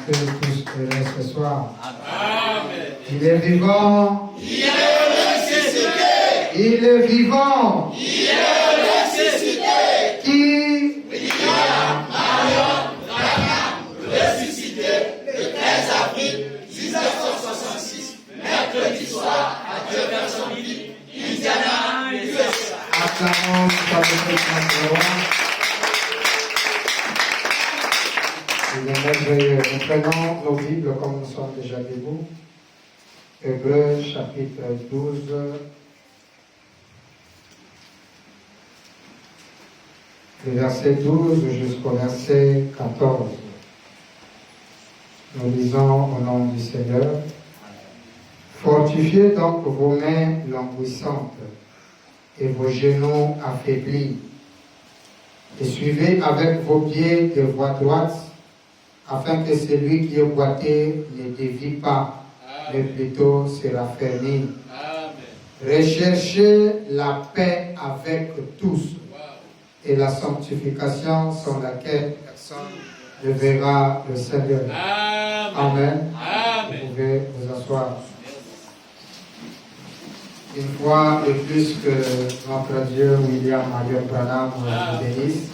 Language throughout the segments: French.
tous heureux ce soir. Amen. Il est vivant. Il est ressuscité. Il est vivant. Il est ressuscité. Qui? William Marion Branham, ressuscité le 13 avril 1966, mercredi soir à Jeffersonville, Indiana, USA. Acclamons par le Saint-Roi. Il est merveilleux. Nous prenons nos Bibles comme nous sommes déjà debout. Hébreux chapitre 12. Le verset 12 jusqu'au verset 14. Nous lisons au nom du Seigneur. Fortifiez donc vos mains languissantes et vos genoux affaiblis, et suivez avec vos pieds de voie droite, afin que celui qui est boité ne dévie pas, mais plutôt se raffermit. Recherchez la paix avec tous et la sanctification sans laquelle personne ne verra le Seigneur. Amen. Vous pouvez vous asseoir. Une fois de plus que notre Dieu, William Marion Branham, vous bénisse.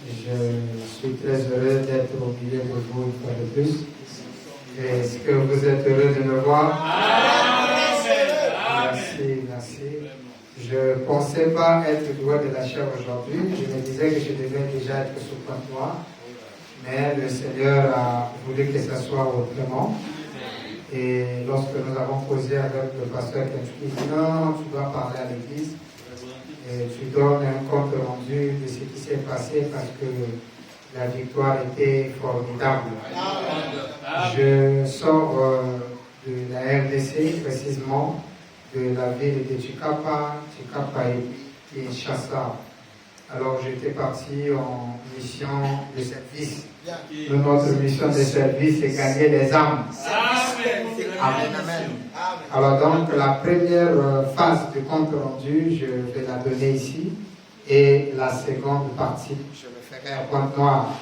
Je suis très heureux d'être au milieu de vous une fois de plus. Est-ce que vous êtes heureux de me voir? Merci, merci. Je ne pensais pas être doué de la chair aujourd'hui. Je me disais que je devais déjà être sous Pointe-Noire. Mais le Seigneur a voulu que ça soit autrement. Et lorsque nous avons causé avec le pasteur, il dit non, tu dois parler à l'église. Et tu donnes un compte rendu de ce qui s'est passé parce que la victoire était formidable. Je sors de la RDC, précisément, de la ville de Chikapa et Kinshasa. Alors j'étais parti en mission de service. Notre mission de service est gagner les âmes. Amen, amen. Alors donc la première phase du compte rendu, je vais la donner ici. Et la seconde partie, je le ferai à Pointe-Noire.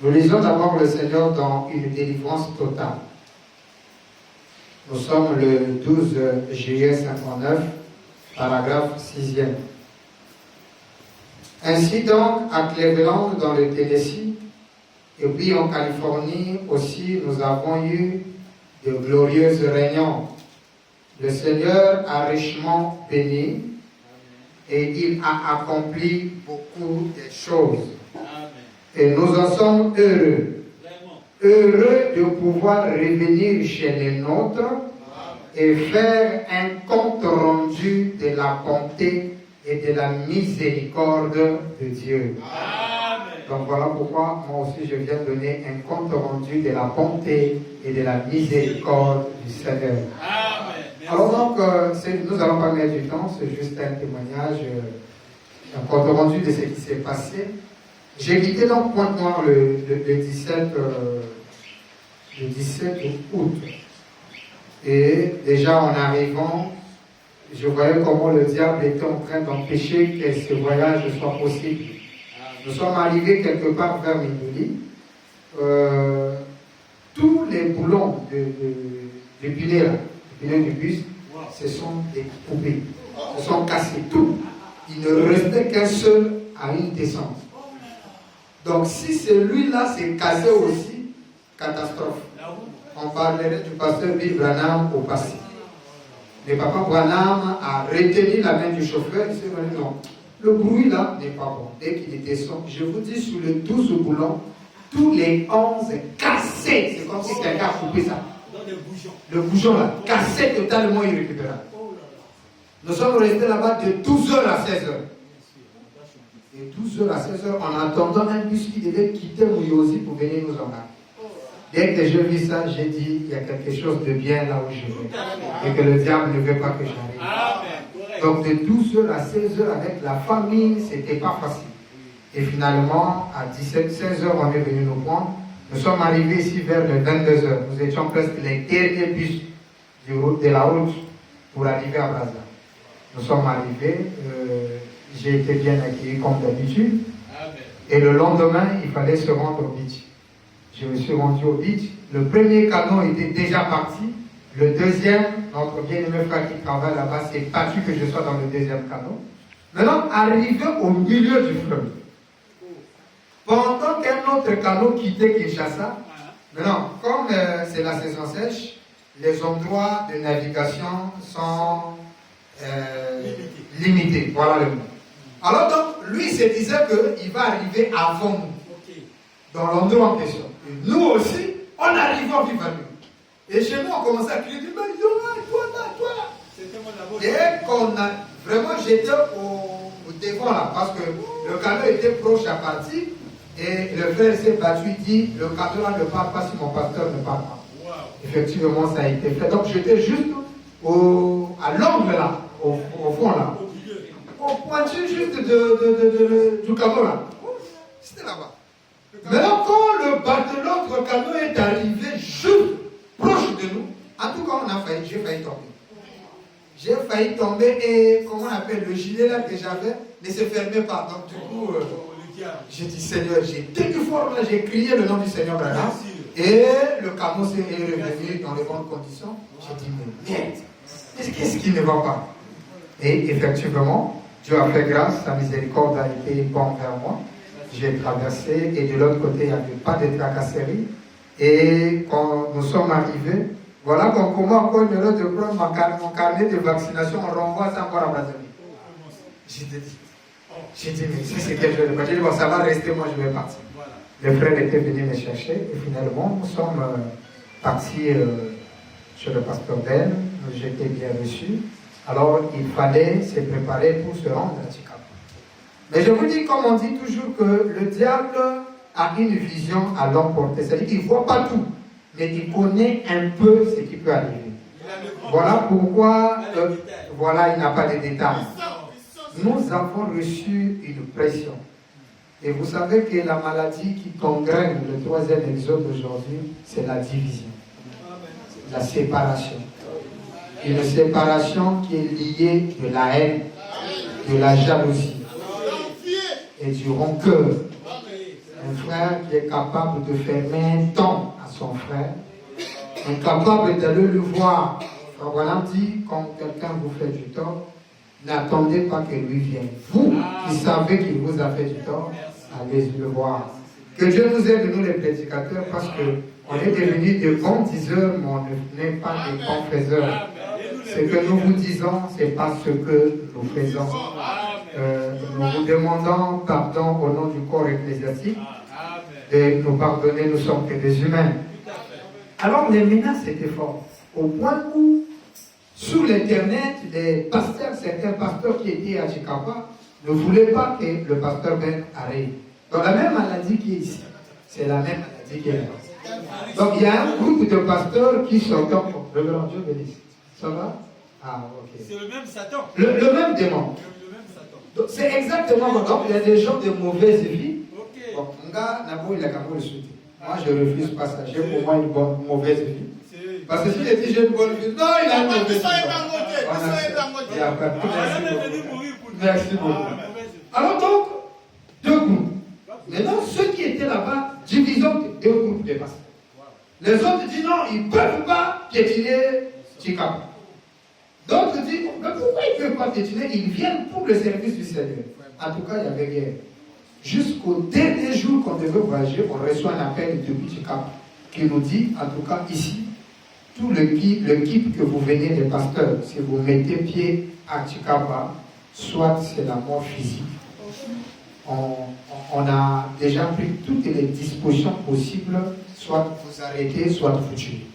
Nous lisons d'abord le Seigneur dans une délivrance totale. Nous sommes le 12 juillet 59, paragraphe 6e. Ainsi donc, à Cleveland, dans le Tennessee, et puis en Californie aussi, nous avons eu de glorieuses réunions. Le Seigneur a richement béni et il a accompli beaucoup de choses. Et nous en sommes heureux. Heureux de pouvoir revenir chez les nôtres et faire un compte rendu de la bonté et de la miséricorde de Dieu. Donc voilà pourquoi moi aussi je viens donner un compte rendu de la bonté et de la miséricorde du Seigneur. Alors donc, nous allons pas mettre du temps, c'est juste un témoignage, un compte rendu de ce qui s'est passé. J'ai quitté donc Pointe-Noire le 17 août. Et déjà en arrivant, je voyais comment le diable était en train d'empêcher que ce voyage soit possible. Nous sommes arrivés quelque part vers Minduli. Tous les boulons du pilet du bus, se sont découpés, se sont cassés, tout. Il ne restait qu'un seul à une descente. Donc si celui-là s'est cassé aussi, catastrophe. On parlerait du pasteur Bill Branham au passé. Le papa Branham a retenu la main du chauffeur, il s'est dit non, le bruit là n'est pas bon. Dès qu'il descend, je vous dis, sur les 12 boulons, tous les 11 cassés. C'est comme si quelqu'un a coupé ça. Le bouchon là, cassé totalement irrécupérable. Nous sommes restés là-bas de 12h à 16h. Et 12h à 16h, en attendant un bus qui devait quitter Mouyosi pour venir nous emmener. Dès que je vis ça, j'ai dit, il y a quelque chose de bien là où je vais. Et que le diable ne veut pas que j'arrive. Donc de 12h à 16h avec la famille, c'était pas facile. Et finalement, à 16h, on est venu nous prendre. Nous sommes arrivés ici vers les 22h. Nous étions presque les derniers bus de la route pour arriver à Brazza. Nous sommes arrivés, j'ai été bien accueilli comme d'habitude. Et le lendemain, il fallait se rendre au beach. je me suis rendu au beach. Le premier canon était déjà parti. Le deuxième, notre bien-aimé frère qui travaille là-bas, s'est battu que je sois dans le deuxième canon. Maintenant, arrivé au milieu du fleuve, pendant qu'un autre canot quittait Kinshasa, maintenant, comme c'est la saison sèche, les endroits de navigation sont limités. Voilà le mot. Alors donc, lui se disait qu'il va arriver avant nous, dans l'endroit en question. Et nous aussi, on arrivait vivre à nous. Et chez nous, on commençait à crier, mais toi là. Et qu'on a, vraiment, j'étais au devant là, parce que le canot était proche à partir, et le frère s'est battu, il dit, le canot là ne part pas si mon pasteur ne part pas. Wow. Effectivement, ça a été fait. Donc j'étais juste à l'angle là, au fond là. Au pointu juste du canot là. C'était là-bas. Maintenant, quand l'autre canot est arrivé juste proche de nous, en tout cas, j'ai failli tomber. J'ai failli tomber et, comment on appelle, le gilet là que j'avais ne se fermait pas. Donc du coup, j'ai dit Seigneur, j'ai tenu fort là, j'ai crié le nom du Seigneur là. Et le canot s'est revenu dans les bonnes conditions. J'ai dit, mais merde, qu'est-ce qui ne va pas? Et effectivement, Dieu a fait grâce, sa miséricorde a été bonne vers moi. J'ai traversé et de l'autre côté, il n'y avait pas de tracasserie. Et quand nous sommes arrivés, voilà qu'on commence encore de prendre mon carnet de vaccination, on renvoie ça encore à Brazzaville. J'ai dit, mais ça c'est quelque chose de pas. J'ai dit, bon, ça va rester, moi je vais partir. Les frères étaient venus me chercher et finalement, nous sommes partis chez le pasteur Ben. J'étais bien reçu. Alors, il fallait se préparer pour se rendre à Tchikapa. Mais je vous dis, comme on dit toujours, que le diable a une vision à longue portée. C'est-à-dire qu'il ne voit pas tout, mais il connaît un peu ce qui peut arriver. Voilà pourquoi, il n'a pas de détails. Nous avons reçu une pression. Et vous savez que la maladie qui gangrène le troisième exode aujourd'hui, c'est la division, la séparation. Une séparation qui est liée de la haine, de la jalousie et du rancœur. Un frère qui est capable de fermer un temps à son frère, incapable d'aller le voir. Voilà dit, quand quelqu'un vous fait du tort, n'attendez pas que lui vienne. Vous qui savez qu'il vous a fait du tort, allez le voir. Que Dieu nous aide, nous les prédicateurs, parce qu'on est devenus de bons diseurs, mais on n'est pas des bons faiseurs. Ce que nous vous disons, ce n'est pas ce que nous faisons. Nous vous demandons pardon au nom du corps ecclésiastique de nous pardonner, nous sommes que des humains. Alors les menaces étaient fortes, au point où sur l'internet, certains pasteurs qui étaient à Tchikapa ne voulaient pas que le pasteur Ben arrive. Donc la même maladie qui est ici, c'est la même maladie qui est là. Donc il y a un groupe de pasteurs qui sont comme le grand Dieu bénisse. Ça va? Ah, ok. C'est le même Satan. Le même démon. Donc c'est exactement comme donc il y a des gens de mauvaise vie. Okay. Bon, mon gars, Nabo, il a qu'à le souhaiter. Moi, je refuse pas ça. J'ai pour moi une mauvaise vie. Parce que s'il dit j'ai une bonne vie, non, il a une mauvaise vie. Il n'y a pas de Merci beaucoup. Alors donc, deux groupes. Maintenant, ceux qui étaient là-bas, division de deux groupes de pasteurs. Les autres disent non, ils ne peuvent pas piétiner Tchikapa. D'autres disent, mais pourquoi ils ne peuvent pas piétiner? Ils viennent pour le service du Seigneur. En tout cas, il y avait guerre. Jusqu'au dernier jour qu'on devait voyager, on reçoit un appel depuis Tchikapa qui nous dit, en tout cas ici, tout l'équipe que vous venez des pasteurs, si vous mettez pied à Tchikapa, soit c'est la mort physique. On a déjà pris toutes les dispositions possibles, soit vous arrêtez, soit vous tuez.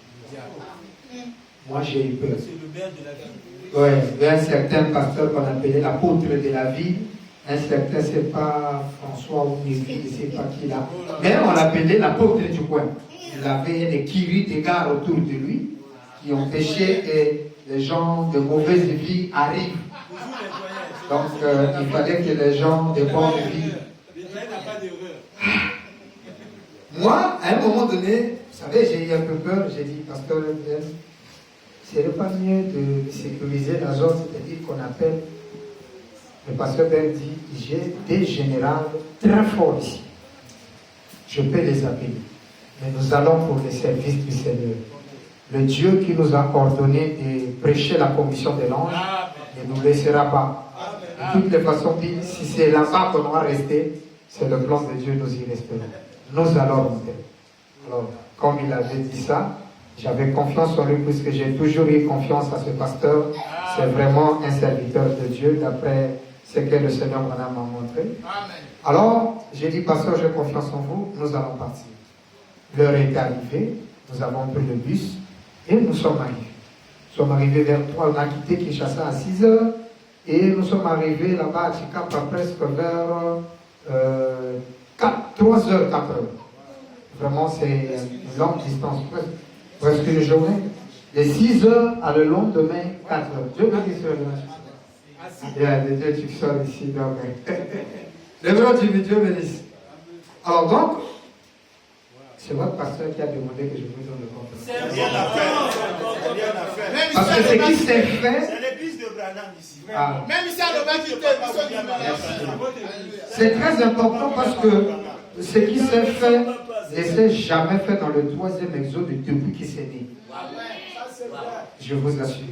Moi j'ai eu peur. C'est le maire de la ville. Oui, il y a un certain pasteur qu'on appelait l'apôtre de la ville. Un certain, c'est pas François ou Névi, je ne sais pas qui là. Mais on l'appelait l'apôtre du coin. Il avait des kiris, des gars autour de lui qui ont péché et les gens de mauvaise vie arrivent. Donc il fallait que les gens de bonne vie. Moi, à un moment donné, vous savez, j'ai eu un peu peur, j'ai dit, pasteur, serait pas mieux de sécuriser la zone, c'est-à-dire qu'on appelle, le pasteur Ben dit, j'ai des généraux très forts ici. Je peux les appeler. mais nous allons pour le service du Seigneur. Le Dieu qui nous a ordonné de prêcher la commission de l'ange ne nous laissera pas. De toutes les façons, si c'est là-bas qu'on doit rester, c'est le plan de Dieu, nous y resterons. Nous allons monter. Alors, comme il avait dit ça, j'avais confiance en lui puisque j'ai toujours eu confiance à ce pasteur. C'est vraiment un serviteur de Dieu d'après ce que le Seigneur m'a montré. Alors, j'ai dit, pasteur, j'ai confiance en vous, nous allons partir. L'heure est arrivée, nous avons pris le bus et nous sommes arrivés. Nous sommes arrivés vers 3, on a quitté Kinshasa à 6 heures et nous sommes arrivés là-bas à Tchikapa presque vers 3 heures, 4 heures. Vraiment, c'est une longue distance, presque une journée. De 6 heures à le lendemain, 4 heures. Dieu bénisse le Dieu. Il y a des dieux qui sont ici. Donc, le grand Dieu bénisse. Alors donc, c'est votre pasteur qui a demandé que je vous donne le compte. C'est bien à faire. Parce que ce qui s'est fait. C'est l'église de Branham ici. Ah. Même ici à C'est très important parce que ce qui s'est fait ne s'est jamais fait dans le 3e exode depuis qu'il s'est né. Je vous assure.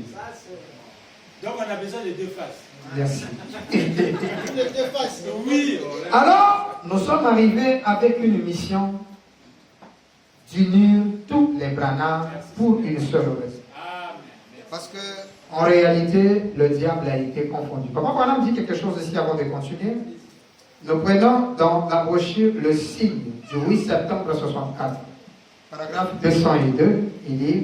Donc on a besoin de 2 faces. Merci. Oui. Alors, nous sommes arrivés avec une mission d'unir tous les Branham pour une seule raison. Parce que, en réalité, le diable a été confondu. Papa Branham dit quelque chose ici avant de continuer. Nous prenons dans la brochure le signe du 8 septembre 64, paragraphe 202, il dit: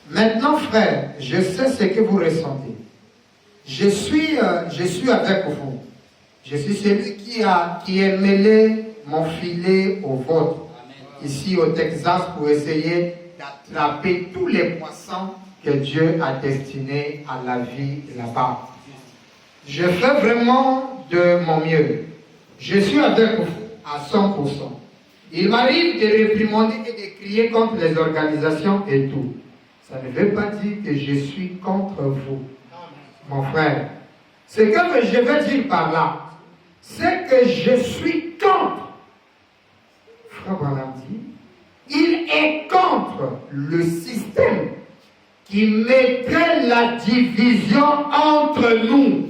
maintenant, frères, je sais ce que vous ressentez. Je suis avec vous. Je suis celui qui a mêlé mon filet au vôtre, ici au Texas, pour essayer d'attraper tous les poissons que Dieu a destinés à la vie là-bas. Je fais vraiment de mon mieux. Je suis avec vous à 100%. Il m'arrive de réprimander et de crier contre les organisations et tout. Ça ne veut pas dire que je suis contre vous, mon frère. Ce que je veux dire par là, c'est que je suis contre. Frère Branham dit, il est contre le système qui mettrait la division entre nous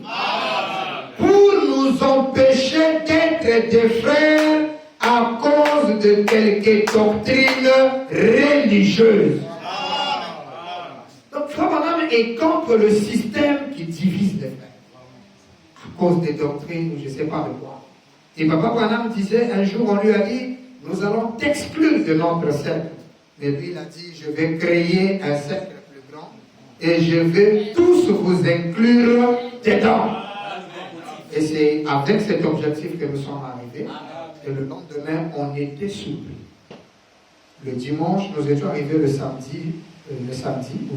pour nous empêcher d'être des frères à cause de quelques doctrines religieuses. Donc, Frère Branham est contre le système qui divise les frères à cause des doctrines ou je ne sais pas de quoi. Et Papa Branham disait, un jour on lui a dit, nous allons t'exclure de notre cercle. Mais lui il a dit, je vais créer un cercle plus grand et je vais tous vous inclure dedans. Et c'est avec cet objectif que nous sommes arrivés. Et le lendemain, on était surpris. Le dimanche, nous étions arrivés le samedi,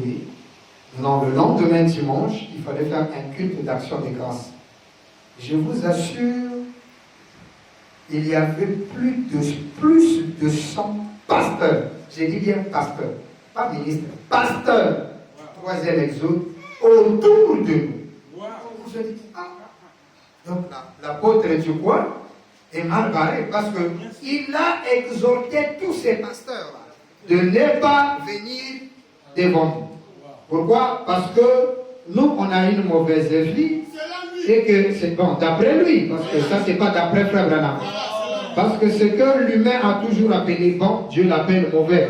oui. Non, le lendemain dimanche, il fallait faire un culte d'action de grâce. Je vous assure, il y avait plus de 100 pasteurs. J'ai dit bien pasteurs, pas ministres, pasteurs. 3e exode, autour de nous. Vous vous dites, ah. Donc l'apôtre du coin est mal barré parce qu'il a exhorté tous ces pasteurs de ne pas venir devant nous. Pourquoi? Parce que nous, on a une mauvaise vie et que c'est bon, d'après lui, parce que ça, c'est pas d'après Frère Branham. Parce que ce que l'humain a toujours appelé bon, Dieu l'appelle mauvais.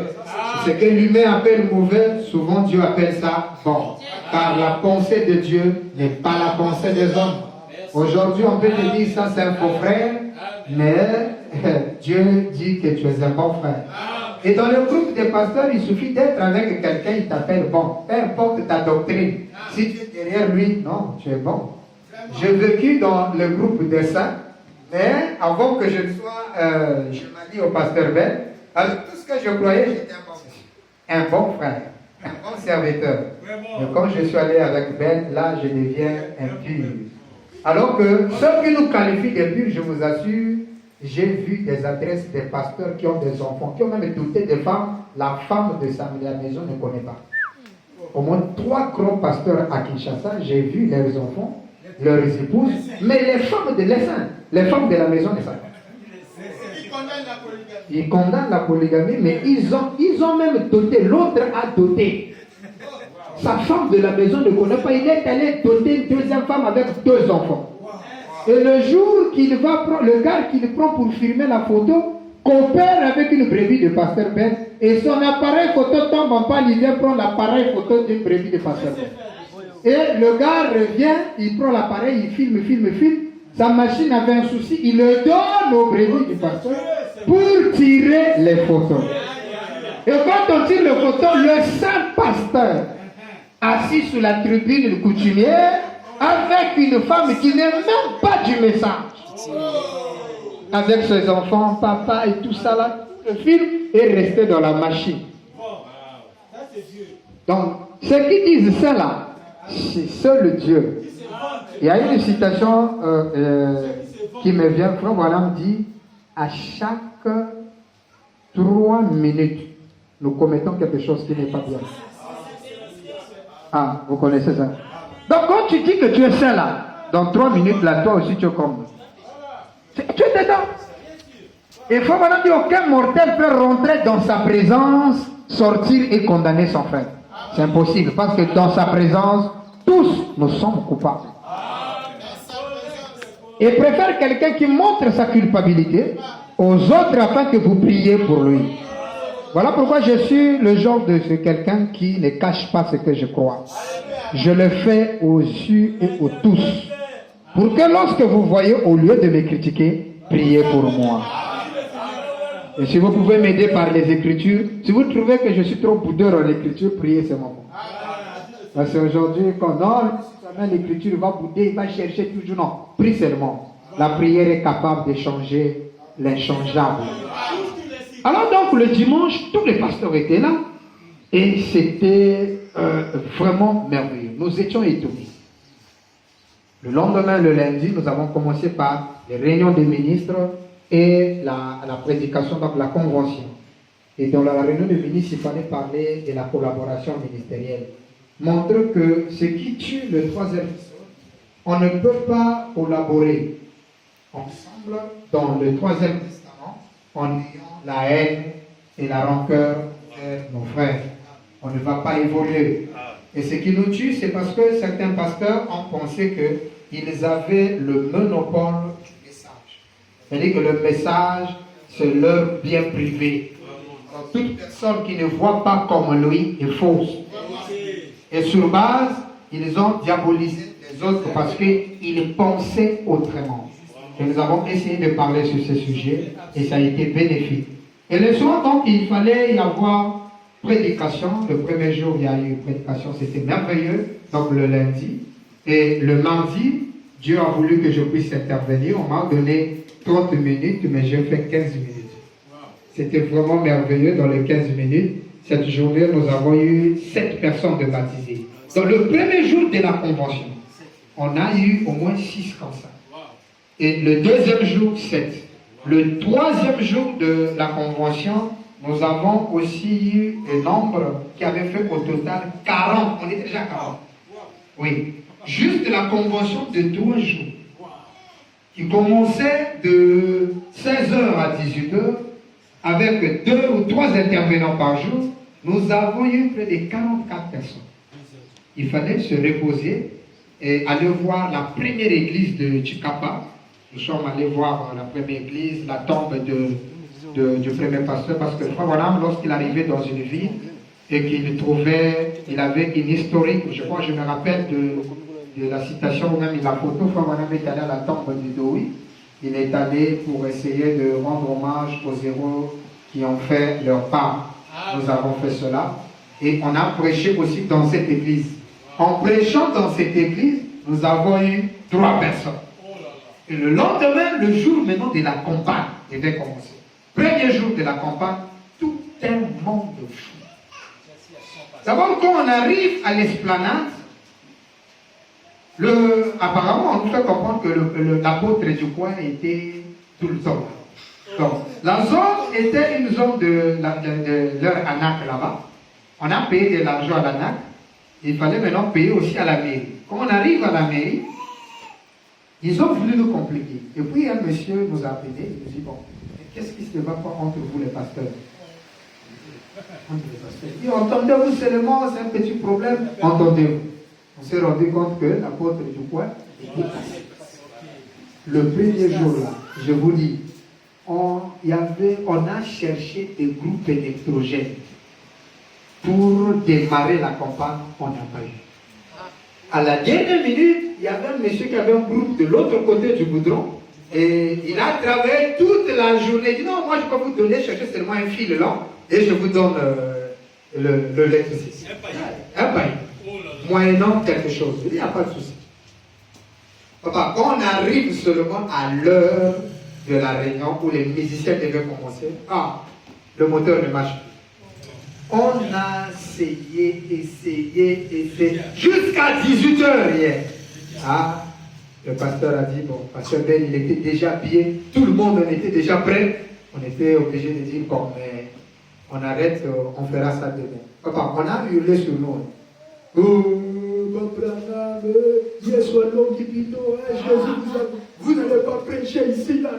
Ce que l'humain appelle mauvais, souvent Dieu appelle ça bon. Car la pensée de Dieu n'est pas la pensée des hommes. Aujourd'hui, on peut te dire ça, c'est un faux frère, mais Dieu dit que tu es un bon frère. Et dans le groupe des pasteurs, il suffit d'être avec quelqu'un, il t'appelle bon. Peu importe ta doctrine. Si tu es derrière lui, non, tu es bon. J'ai vécu dans le groupe des saints, mais avant que je ne sois, je m'allie au pasteur Ben, avec tout ce que je croyais, j'étais un bon frère, un bon serviteur. Mais quand je suis allé avec Ben, là, je deviens impur. Alors que ceux qui nous qualifient d'impurs, je vous assure, j'ai vu des adresses des pasteurs qui ont des enfants, qui ont même douté des femmes. La femme de la maison ne connaît pas. Au moins 3 grands pasteurs à Kinshasa, j'ai vu leurs enfants, leurs épouses, mais les femmes de l'essaim, les femmes de la maison ne savent pas. Ils condamnent la polygamie, mais ils ont même doté, l'autre a doté. Sa femme de la maison ne connaît pas, il est allé doter une deuxième femme avec 2 enfants. Et le jour qu'il va prendre, le gars qu'il prend pour filmer la photo, coopère avec une brebis de pasteur Ben, et son appareil photo tombe en panne, il vient prendre l'appareil photo d'une brebis de pasteur Ben. Et le gars revient, il prend l'appareil, il filme. Sa machine avait un souci, il le donne au brebis du pasteur pour tirer les photos. Et quand on tire les photos, le saint pasteur, assis sous la tribune coutumière, avec une femme qui n'est même pas du message. Avec ses enfants, papa et tout ça là, le film est resté dans la machine. Donc, ceux qui disent ça là, c'est seul Dieu. Il y a une citation qui me vient, Frère Branham dit, à chaque 3 minutes, nous commettons quelque chose qui n'est pas bien. Ah, vous connaissez ça? Donc quand tu dis que tu es saint là, dans 3 minutes là, toi aussi tu es comme. Tu es dedans. Il faut maintenant dire aucun mortel peut rentrer dans sa présence, sortir et condamner son frère. C'est impossible parce que dans sa présence, tous nous sommes coupables. Et préfère quelqu'un qui montre sa culpabilité aux autres afin que vous priez pour lui. Voilà pourquoi je suis le genre de quelqu'un qui ne cache pas ce que je crois. Je le fais aux yeux et aux tous. Pour que lorsque vous voyez, au lieu de me critiquer, priez pour moi. Et si vous pouvez m'aider par les Écritures, si vous trouvez que je suis trop boudeur en Écriture, priez seulement. Parce qu'aujourd'hui, quand l'Écriture va bouder, il va chercher toujours. Non, prie seulement. La prière est capable de changer l'inchangeable. Alors donc, le dimanche, tous les pasteurs étaient là. Et c'était vraiment merveilleux. Nous étions étonnés. Le lendemain, le lundi, nous avons commencé par les réunions des ministres et la prédication, donc la convention. Et dans la réunion des ministres, il fallait parler de la collaboration ministérielle. Montre que ce qui tue le 3e personne, on ne peut pas collaborer ensemble dans le 3e testament en ayant la haine et la rancœur vers nos frères. On ne va pas évoluer. Et ce qui nous tue, c'est parce que certains pasteurs ont pensé qu'ils avaient le monopole du message. C'est-à-dire que le message, c'est leur bien privé. Donc, toute personne qui ne voit pas comme lui est fausse. Et sur base, ils ont diabolisé les autres parce qu'ils pensaient autrement. Et nous avons essayé de parler sur ce sujet et ça a été bénéfique. Et le soir, donc, il fallait y avoir prédication. Le premier jour, il y a eu prédication, c'était merveilleux. Donc, le lundi. Et le mardi, Dieu a voulu que je puisse intervenir. On m'a donné 30 minutes, mais j'ai fait 15 minutes. C'était vraiment merveilleux dans les 15 minutes. Cette journée, nous avons eu 7 personnes de baptisées. Dans le premier jour de la convention, on a eu au moins 6 comme ça. Et le deuxième jour, 7. Le troisième jour de la convention, nous avons aussi eu un nombre qui avait fait au total 40. On est déjà 40. Oui. Juste la convention de 3 jours. Qui commençait de 16h à 18h, avec 2 ou 3 intervenants par jour. Nous avons eu près de 44 personnes. Il fallait se reposer et aller voir la première église de Chikapa. Nous sommes allés voir la première église, la tombe du premier pasteur, parce que Frère Branham, lorsqu'il arrivait dans une ville et qu'il trouvait, il avait une historique, je me rappelle de la citation ou même de la photo, Frère Branham est allé à la tombe de Doui. Il est allé pour essayer de rendre hommage aux héros qui ont fait leur part. Nous avons fait cela. Et on a prêché aussi dans cette église. En prêchant dans cette église, nous avons eu 3 personnes. Et le lendemain, le jour maintenant de la campagne, devait commencer. Premier jour de la campagne, tout un monde fou. D'abord, quand on arrive à l'esplanade, apparemment, on nous fait comprendre que l'apôtre du coin était tout le temps. Donc, la zone était une zone de leur ANAC là-bas. On a payé de l'argent à l'ANAC. Il fallait maintenant payer aussi à la mairie. Quand on arrive à la mairie, ils ont voulu nous compliquer. Et puis un monsieur nous a appelé, il nous dit, bon, qu'est-ce qui se va pas entre vous les pasteurs? Entre les pasteurs. Et entendez-vous seulement, c'est un petit problème, entendez-vous. On s'est rendu compte que l'apôtre du coin était cassé. Le premier jour là, je vous dis, on a cherché des groupes électrogènes pour démarrer la campagne, on n'a pas eu. À la dernière minute, il y avait un monsieur qui avait un groupe de l'autre côté du goudron et il a travaillé toute la journée. Il dit non, moi je peux vous donner, chercher seulement un fil là et je vous donne l'électricité. Un paille. Moyennant quelque chose. Il n'y a pas de souci. Papa, quand on arrive seulement à l'heure de la réunion où les musiciens devaient commencer, le moteur ne marche plus. On a essayé, jusqu'à 18h hier. Le pasteur a dit, bon, pasteur Ben, il était déjà habillé, tout le monde en était déjà prêt. On était obligé de dire, bon, mais on arrête, on fera ça demain. Papa, on a hurlé sur nous. Jésus, vous n'allez pas prêcher ici, là.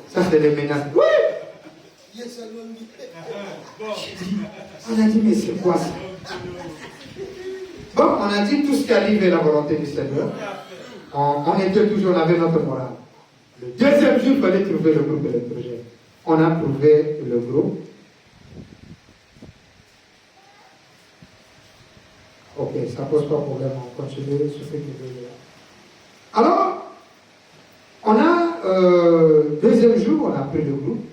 Ça c'est les menaces. Oui! On a dit, mais c'est quoi ça? Bon, on a dit tout ce qui arrive est la volonté du Seigneur. On était toujours, on avait notre morale. Le deuxième jour, il fallait trouver le groupe électrogène. On a trouvé le groupe. Ok, ça ne pose pas de problème, on continue sur ce que je veux dire. Alors, on a, deuxième jour, on a pris le groupe.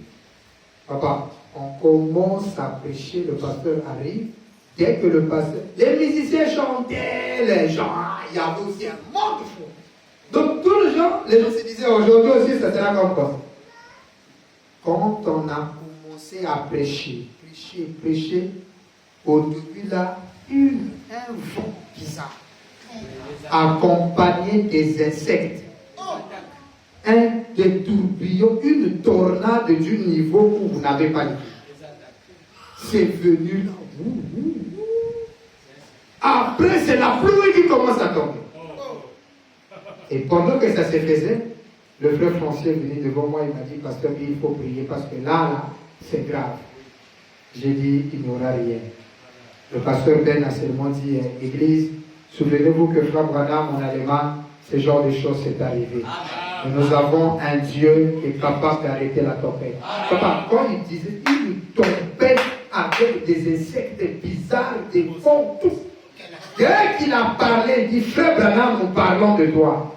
Papa, on commence à prêcher, le pasteur arrive. Dès que le pasteur, les musiciens chantaient, les gens, il y avait aussi un monde fou. Donc, tous les gens se disaient, aujourd'hui aussi, ça sera comme ça. Quand on a commencé à prêcher, au début là, un vent bizarre, accompagné des insectes, des tourbillons, une tornade du niveau où vous n'avez pas dit. C'est venu là. Après, c'est la pluie qui commence à tomber. Et pendant que ça se faisait, le frère François est venu devant moi, il m'a dit, pasteur, il faut prier parce que là, c'est grave. J'ai dit, il n'y aura rien. Le pasteur Ben a seulement dit, Église, souvenez-vous que Frère Branham en allemand, ce genre de choses s'est arrivé. Et nous avons un Dieu qui est capable d'arrêter la tempête. Papa, quand il disait une tempête avec des insectes bizarres, des fonds, tout. Dès qu'il a parlé, il dit, Frère Branham, nous parlons de toi.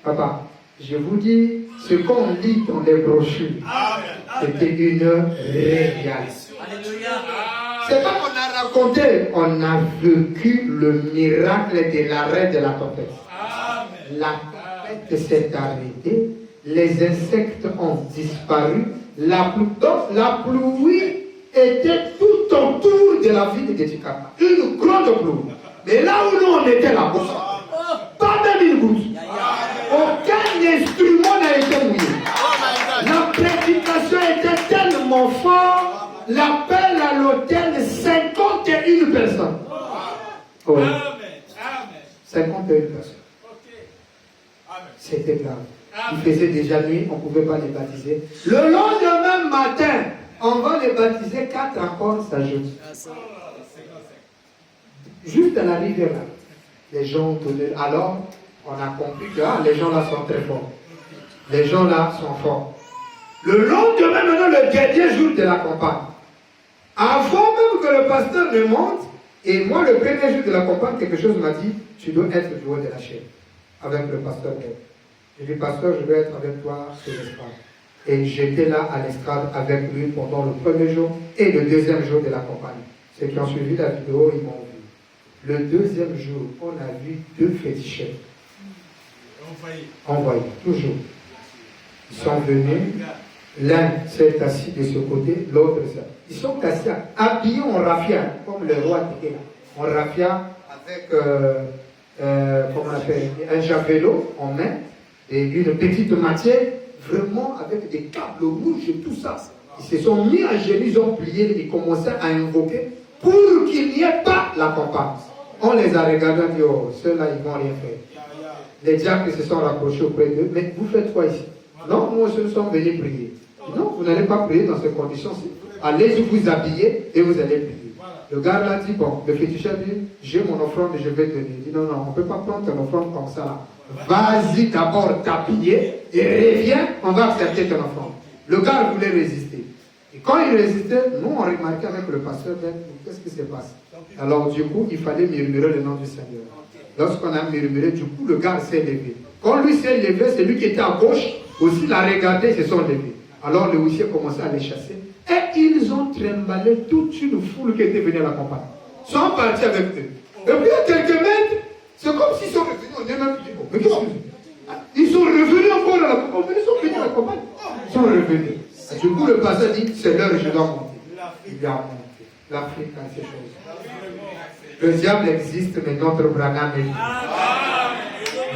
Papa, je vous dis, ce qu'on lit dans les brochures, c'était une réalité. C'est pas qu'on a raconté, on a vécu le miracle de l'arrêt de la tempête. La tempête s'est arrêtée, les insectes ont disparu, la pluie était tout autour de la ville de Tikapa. Une grande pluie. Mais là où nous on était là-bas, pas même une goutte. Aucun instrument n'a été mouillé. La prédication était tellement forte. L'appel à l'hôtel, 51 personnes. Oui. 51 personnes. C'était grave. Il faisait déjà nuit, on ne pouvait pas les baptiser. Le lendemain matin, on va les baptiser, 4 encore s'ajoutent. Juste à la rivière là, les gens ont tourné. Alors, on a compris que les gens là sont très forts. Les gens là sont forts. Le lendemain, maintenant, le dernier jour de la campagne, avant même que le pasteur ne monte, et moi, le premier jour de la campagne, quelque chose m'a dit, tu dois être du haut de la chaîne, avec le pasteur. J'ai dit, pasteur, je vais être avec toi sur l'estrade. Et j'étais là à l'estrade avec lui pendant le premier jour et le deuxième jour de la campagne. Ceux qui ont suivi la vidéo, ils m'ont vu. Le deuxième jour, on a vu 2 féticheurs. Envoyés, toujours. Ils sont venus. L'un s'est assis de ce côté, l'autre ça. Ils sont assis, habillés en raffia, comme le roi était là. En raffia, avec comment on appelle, un javelot en main et une petite matière, vraiment avec des câbles rouges et tout ça. Ils se sont mis à genoux, ils ont plié, ils commençaient à invoquer pour qu'il n'y ait pas la campagne. On les a regardés, on dit, oh, ceux-là, ils ne vont rien faire. Les diacres se sont rapprochés auprès d'eux, mais vous faites quoi ici? Non, nous sommes venus prier. Non, vous n'allez pas prier dans ces conditions-ci. Allez vous habiller et vous allez prier. Le gars là dit, bon, le féticheur dit, j'ai mon offrande et je vais donner. Il dit, non, non, on ne peut pas prendre ton offrande comme ça là. Vas-y d'abord t'habiller et reviens, on va accepter ton offrande. Le gars voulait résister. Et quand il résistait, nous on remarquait avec le pasteur, qu'est-ce qui se passe? Alors du coup, il fallait murmurer le nom du Seigneur. Lorsqu'on a murmuré, du coup, le gars s'est levé. Quand lui s'est levé, c'est lui qui était à gauche, aussi l'a regardé, ils se sont levés. Alors le huissier commençait à les chasser. Et ils ont trimballé toute une foule qui était venue à la campagne. Ils sont partis avec eux. Et puis à quelques mètres, c'est comme s'ils sont revenus. On est même dit, bon, mais qu'est-ce que c'est? Ils sont revenus encore à la campagne. Ils sont venus à la campagne. Ils sont revenus. Et du coup, le pasteur dit, c'est l'heure, je dois monter. Il a monté. L'Afrique a ces choses. Le diable existe, mais notre Branham est libre.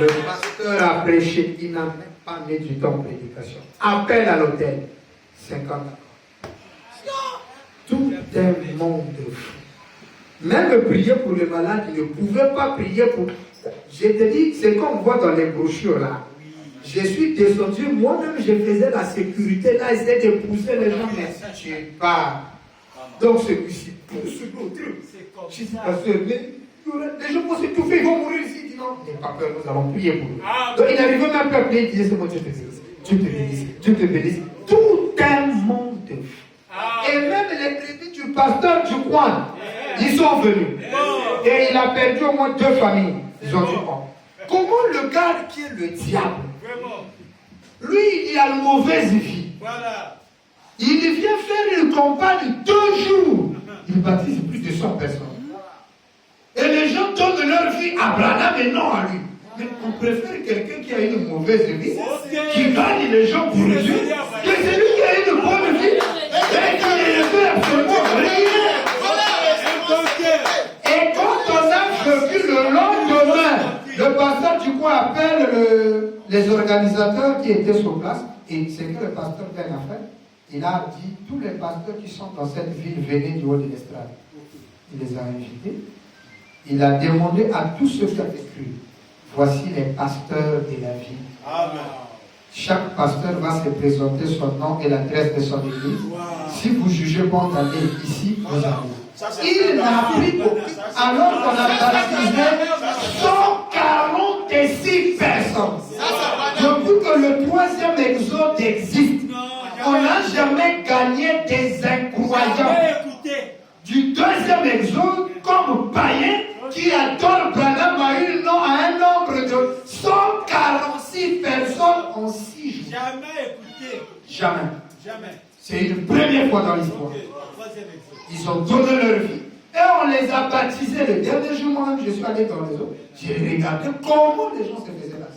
Le pasteur a prêché, il n'a même pas mis du temps en prédication. Appel à l'hôtel. 50 ans. Tout un monde fou. Même prier pour les malades, il ne pouvait pas prier pour. Je te dis, c'est comme on voit dans les brochures là. Je suis descendu, moi-même je faisais la sécurité là, j'essayais de pousser les gens, mais si tu pars. Donc celui-ci pousse l'autre. Je dis, pasteur, mais les gens vont s'étouffer, ils vont mourir ici. Il dit non, n'aie pas peur, nous allons prier pour eux. Donc il n'arrivait même pas à prier, il disait, c'est moi, Dieu te bénisse. Dieu te bénisse, Dieu te bénisse. Tout un monde de fou. Et même les crédits du pasteur du coin, ils sont venus. Et il a perdu au moins 2 familles. Ils ont dit, oh, comment le gars qui est le diable, lui, il a une mauvaise vie. Il vient faire une campagne 2 jours. Il baptise plus de 100 personnes. Et les gens donnent leur vie à Branham et non à lui. Mais on préfère quelqu'un qui a une mauvaise vie, qui gagne les gens pour Dieu, que celui qui a une bonne vie et qui ne fait absolument rien. Et quand on a vécu le lendemain, le pasteur du coin appelle les organisateurs qui étaient sur place. Et c'est que le pasteur Ben a fait. Il a dit, tous les pasteurs qui sont dans cette ville, venez du haut de l'estrade. Il les a invités. Il a demandé à tous ceux qui avaient cru, voici les pasteurs de la ville. Amen. Chaque pasteur va se présenter son nom et l'adresse de son église. Wow. Si vous jugez bon d'aller ici, vous allez. Il n'a pris aucun. Alors qu'on a baptisé 146 personnes. Depuis que le 3e exode existe, on n'a jamais gagné des incroyables. Du 2e exode, comme païen qui adore Branham a eu nom à un nombre de 146 personnes en 6 jours. Jamais écouté. Jamais. C'est une première fois dans l'histoire. Ils ont donné leur vie. Et on les a baptisés le dernier jour. Moi-même, je suis allé dans les eaux. J'ai regardé comment les gens se faisaient là.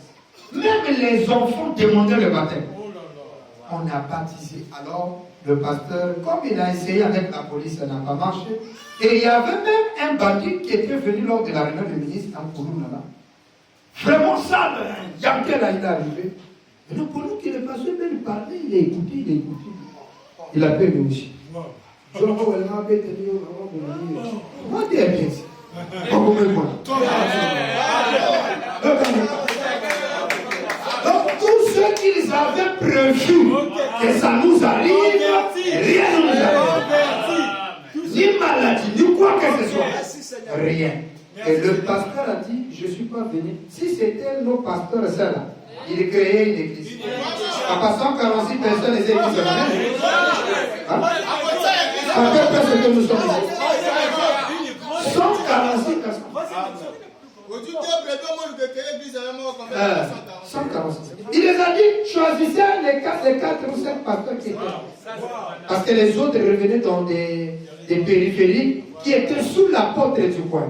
Même les enfants demandaient le baptême. On a baptisé. Alors, le pasteur, comme il a essayé avec la police, ça n'a pas marché. Et il y avait même un bandit qui était venu lors de la réunion du ministre en Kourou là-bas. Vraiment sale, Yankel là, il est arrivé. Et donc, pour nous qui le pasteur, il parlait, il a écouté. Il a payé lui aussi. Moi, je dis bien. Donc, tous ceux qu'ils avaient prévu que ça nous arrive, rien ne nous arrive. Ni maladie, ni quoi que ce soit. Rien. Et le pasteur a dit, je ne suis pas venu. Si c'était nos pasteurs seuls, il créait une église. En passant 46 personnes, les églises de la même. À peu près ce que nous sommes ici. 146 personnes. 146. Il les a dit, choisissez les 4 ou 5 pasteurs qui étaient. Parce que les autres revenaient dans des périphéries qui étaient sous l'apôtre du coin.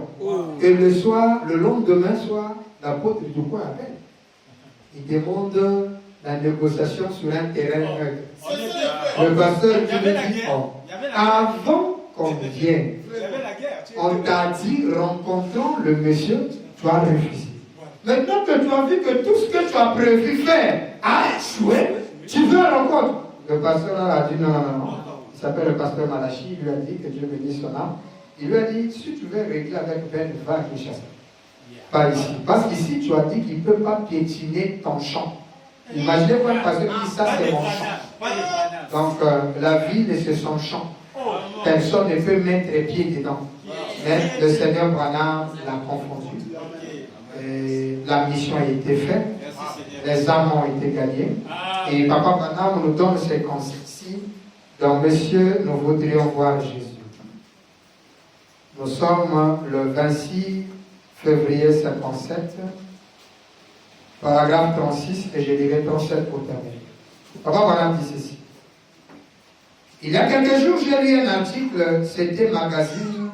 Et le soir, le lendemain soir, l'apôtre du coin appelle. Il demande la négociation sur un terrain. Le pasteur qui lui dit, avant qu'on vienne, on t'a dit, rencontrons le monsieur, tu as refusé. Maintenant que tu as vu que tout ce que tu as prévu faire a échoué, tu veux la rencontre. Le pasteur a dit non. Il s'appelle le pasteur Malachi, il lui a dit que Dieu bénisse son âme. Il lui a dit, si tu veux régler avec Ben, va à Kinshasa. Pas ici. Parce qu'ici, tu as dit qu'il ne peut pas piétiner ton champ. Imaginez-vous un pasteur qui dit ça, c'est mon champ. Pas de Branham. Donc, la ville, c'est son champ. Personne ne peut mettre les pieds dedans. Mais le Seigneur Branham l'a confondu. Et la mission a été faite. Les âmes ont été gagnées. Et Papa Branham nous donne ces consignes. Donc, monsieur, nous voudrions voir Jésus. Nous sommes le 26 février 57, paragraphe 36, et je dirai 37 pour terminer. Papa Branham dit ceci. Il y a quelques jours, j'ai lu un article, c'était magazine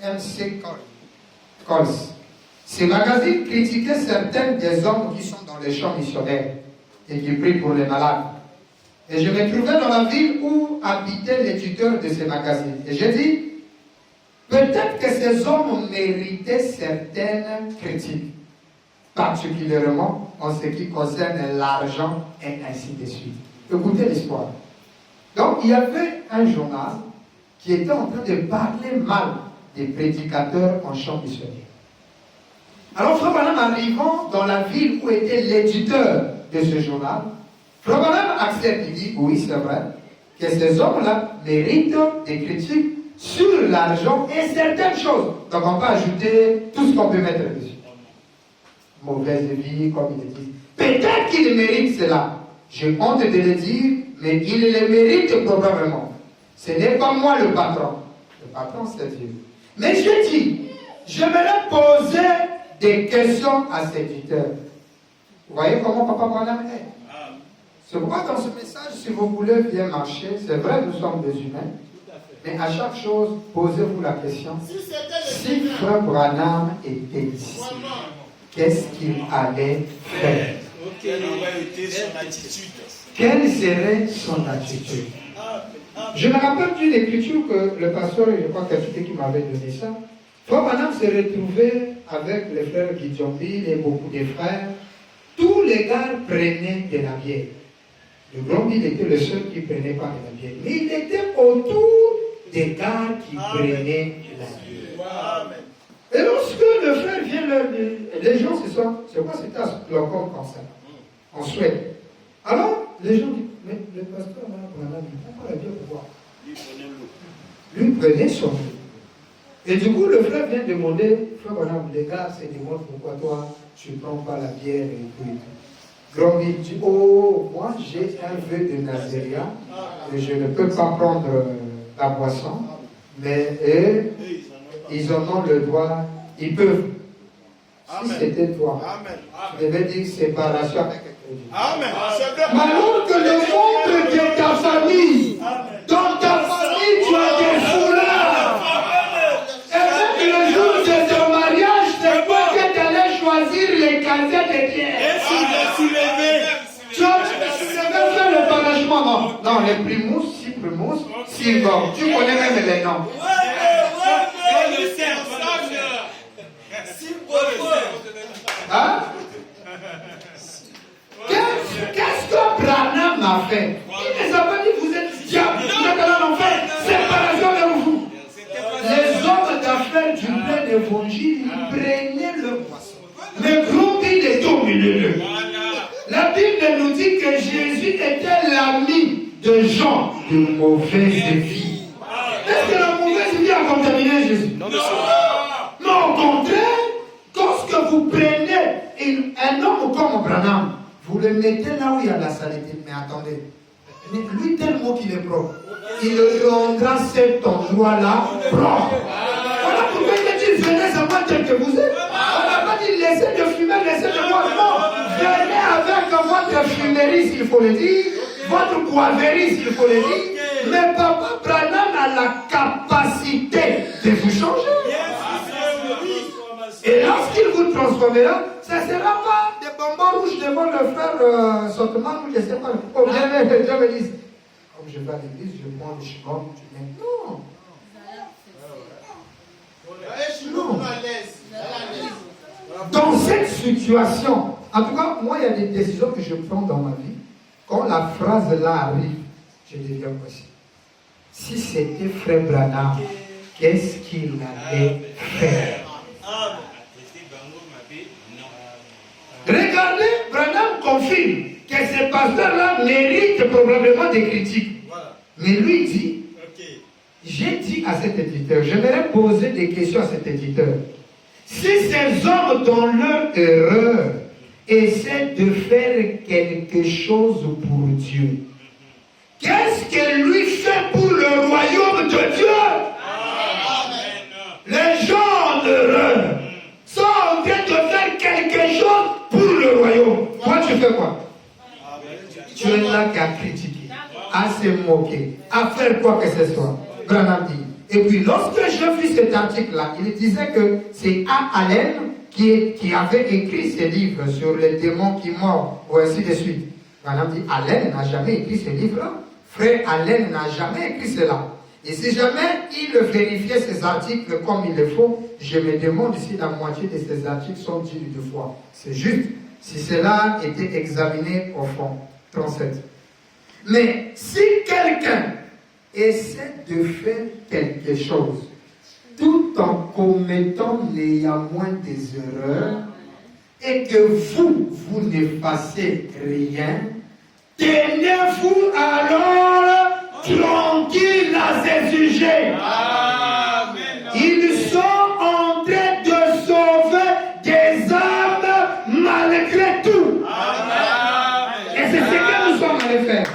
MC Coles. Ce magazine critiquait certains des hommes qui sont dans les champs missionnaires et qui prient pour les malades. Et je me trouvais dans la ville où habitait l'éditeur de ces magazines. Et j'ai dit, peut-être que ces hommes méritaient certaines critiques, particulièrement en ce qui concerne l'argent et ainsi de suite. Écoutez l'histoire. Donc, il y avait un journal qui était en train de parler mal des prédicateurs en champ missionnaire. Alors, Frère Branham, arrivant dans la ville où était l'éditeur de ce journal, Frère Branham accepte, il dit, oui, c'est vrai, que ces hommes-là méritent des critiques sur l'argent et certaines choses. Donc, on peut ajouter tout ce qu'on peut mettre dessus. Mauvaise vie, comme il dit. Peut-être qu'ils méritent cela. J'ai honte de le dire, mais ils le méritent probablement. Ce n'est pas moi le patron. Le patron, c'est Dieu. Mais je dis, j'aimerais poser des questions à cet éditeur. Vous voyez comment Papa Branham est? C'est pourquoi dans ce message, si vous voulez bien marcher, c'est vrai, nous sommes des humains, mais à chaque chose, posez-vous la question, si Frère Branham était ici, qu'est-ce qu'il allait faire? Quelle aurait été son attitude? Quelle serait son attitude? Je me rappelle d'une écriture que le pasteur, je crois que c'était qui m'avait donné ça. Frère Branham s'est retrouvé avec les frères Guidjombi et beaucoup de frères. Tous les gars prenaient de la bière. Le grand Bill était le seul qui ne prenait pas de la bière. Mais il était autour des gars qui prenaient de la bière. Et lorsque le frère vient leur dire, les gens se sont, c'est quoi c'était leur corps comme ça? En Suède. Alors, les gens disent, mais le pasteur Branham, il ne prend pas la bière pour boire. Lui prenait son eau. Et du coup, le frère vient demander, frère Branham, les gars se demandent pourquoi toi, tu ne prends pas la bière et tout et tout. Grand Bill dit, oh, moi j'ai un vœu de Nazaria et je ne peux pas prendre la boisson, mais eux, ils en ont le droit, ils peuvent. Si c'était toi, je devais dire séparation avec Dieu. Amen. Alors que le monde de ta famille, dans ta famille, tu as des foulards. Et même le jour de ton mariage, c'est quoi que tu allais choisir les casettes de pierre? Tu devais faire le parachement, non, les primus, Silvor. Tu connais même les noms. Hein? Qu'est-ce que Branham a fait? Il les a pas dit, vous êtes diable, vous êtes dans l'enfer, séparation de vous. Les hommes d'affaires du plein évangile, ils prenaient le poisson. Le gros Bill est dominé. La Bible nous dit que Jésus était l'ami de gens de mauvaise vie. Est-ce que la mauvaise vie a contaminé Jésus? Non. Mais au contraire, lorsque vous prenez un homme comme Branham, vous le mettez là où il y a la saleté. Mais attendez, mais lui tellement qu'il est propre, il rendra cet endroit-là propre. Voilà pourquoi il a dit, venez à moi tel que vous êtes. On n'a pas dit, laissez de fumer, laissez de boire. Non, venez avec votre fumerie, s'il faut le dire, votre boiverie, s'il faut le dire. Mais Papa Branham a la capacité de vous changer. Et lorsqu'il vous transformera, ça ne sera pas des bonbons rouges devant le frère Sotman ou je ne sais pas. Ou bien les gens me disent, comme je vais à l'église, je prends du chignon, tu mets. Non. Non. Dans cette situation, en tout cas, moi, il y a des décisions que je prends dans ma vie. Quand la phrase là arrive, je deviens possible. Si c'était Frère Branham, qu'est-ce qu'il allait faire? Regardez confirme que ces pasteurs-là méritent probablement des critiques. Voilà. Mais lui dit, Ok. j'ai dit à cet éditeur, j'aimerais poser des questions à cet éditeur. Si ces hommes dans leur erreur essaient de faire quelque chose pour Dieu, qu'est-ce que lui fait pour le royaume de Dieu? Les gens en erreur sont en train de faire quelque chose pour le royaume. Toi, tu fais quoi? Tu es là qu'à critiquer, à se moquer, à faire quoi que ce soit. Branham dit. Et puis, lorsque je vis cet article-là, il disait que c'est A. Allen qui avait écrit ce livre sur les démons qui mordent, ou ainsi de suite. Branham dit, Allen n'a jamais écrit ce livre-là. Frère Allen n'a jamais écrit cela. Et si jamais il vérifiait ces articles comme il le faut, je me demande si la moitié de ces articles sont dignes de foi. C'est juste si cela était examiné au fond. 37. Mais si quelqu'un essaie de faire quelque chose tout en commettant néanmoins des erreurs et que vous ne fassiez rien, tenez-vous alors tranquille à ces sujets. Ils sont en train de sauver des âmes malgré tout. Et c'est ce que nous sommes allés faire.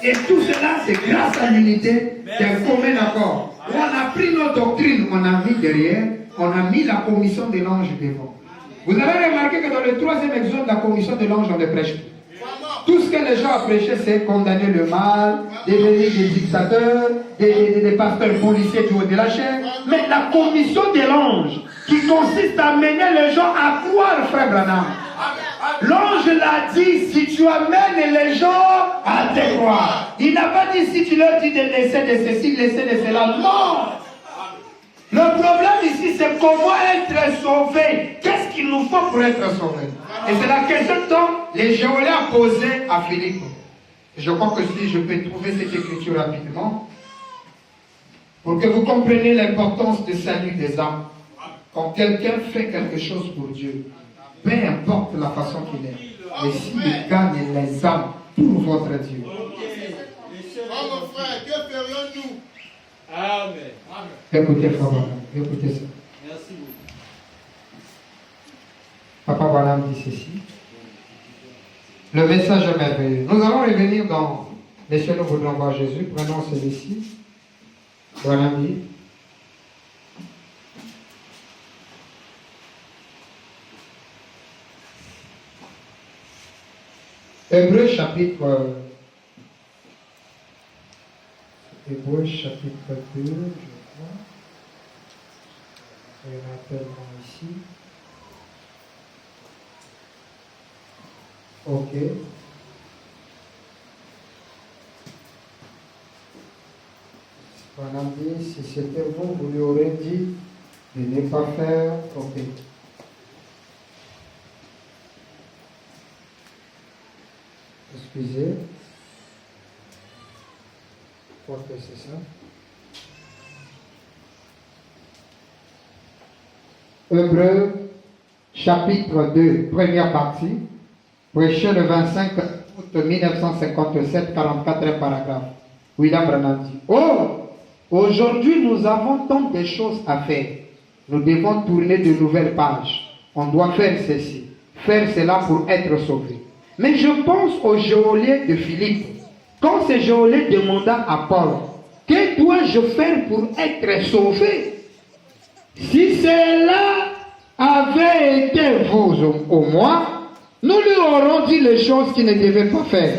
Et tout cela, c'est grâce à l'unité d'un commun accord. On a pris nos doctrines, on a mis derrière, on a mis la commission de l'ange devant. Vous avez remarqué que dans le 3e exode, la commission de l'ange, on ne prêche plus. Tout ce que les gens ont prêché, c'est condamner le mal, devenir des dictateurs, des pasteurs policiers du haut de la chair. Mais la commission de l'ange, qui consiste à mener les gens à croire, frère Branham. L'ange l'a dit, si tu amènes les gens à te croire. Il n'a pas dit si tu leur dis de laisser de ceci, laisser de cela. Non! Le problème ici, c'est comment être sauvé. Qu'est-ce qu'il nous faut pour être sauvé? Et c'est la question que les géologues posaient à Philippe. Je crois que si je peux trouver cette écriture rapidement, pour que vous compreniez l'importance du salut des âmes. Quand quelqu'un fait quelque chose pour Dieu, peu importe la façon qu'il est, mais s'il gagne les âmes pour votre Dieu. Oh mon frère, que ferions-nous? Amen. Écoutez, frère, écoutez ça. Merci beaucoup. Papa Branham dit ceci. Le message est merveilleux. Nous allons revenir dans les cieux, nous voudrons voir Jésus. Prenons celui-ci. Branham dit. Hébreux chapitre 2, je crois. Il y en a tellement ici. Ok. On a dit, si c'était vous, vous lui aurez dit de ne pas faire. Ok. Excusez. Je crois que c'est ça. Hébreux, chapitre 2, première partie, prêché le 25 août 1957, 44e paragraphe. William Branham dit, oh, aujourd'hui nous avons tant de choses à faire. Nous devons tourner de nouvelles pages. On doit faire ceci, faire cela pour être sauvé. Mais je pense au geôlier de Philippe. Quand ce geôlier demanda à Paul, que dois-je faire pour être sauvé? Si cela avait été vous au moins, nous lui aurons dit les choses qu'il ne devait pas faire.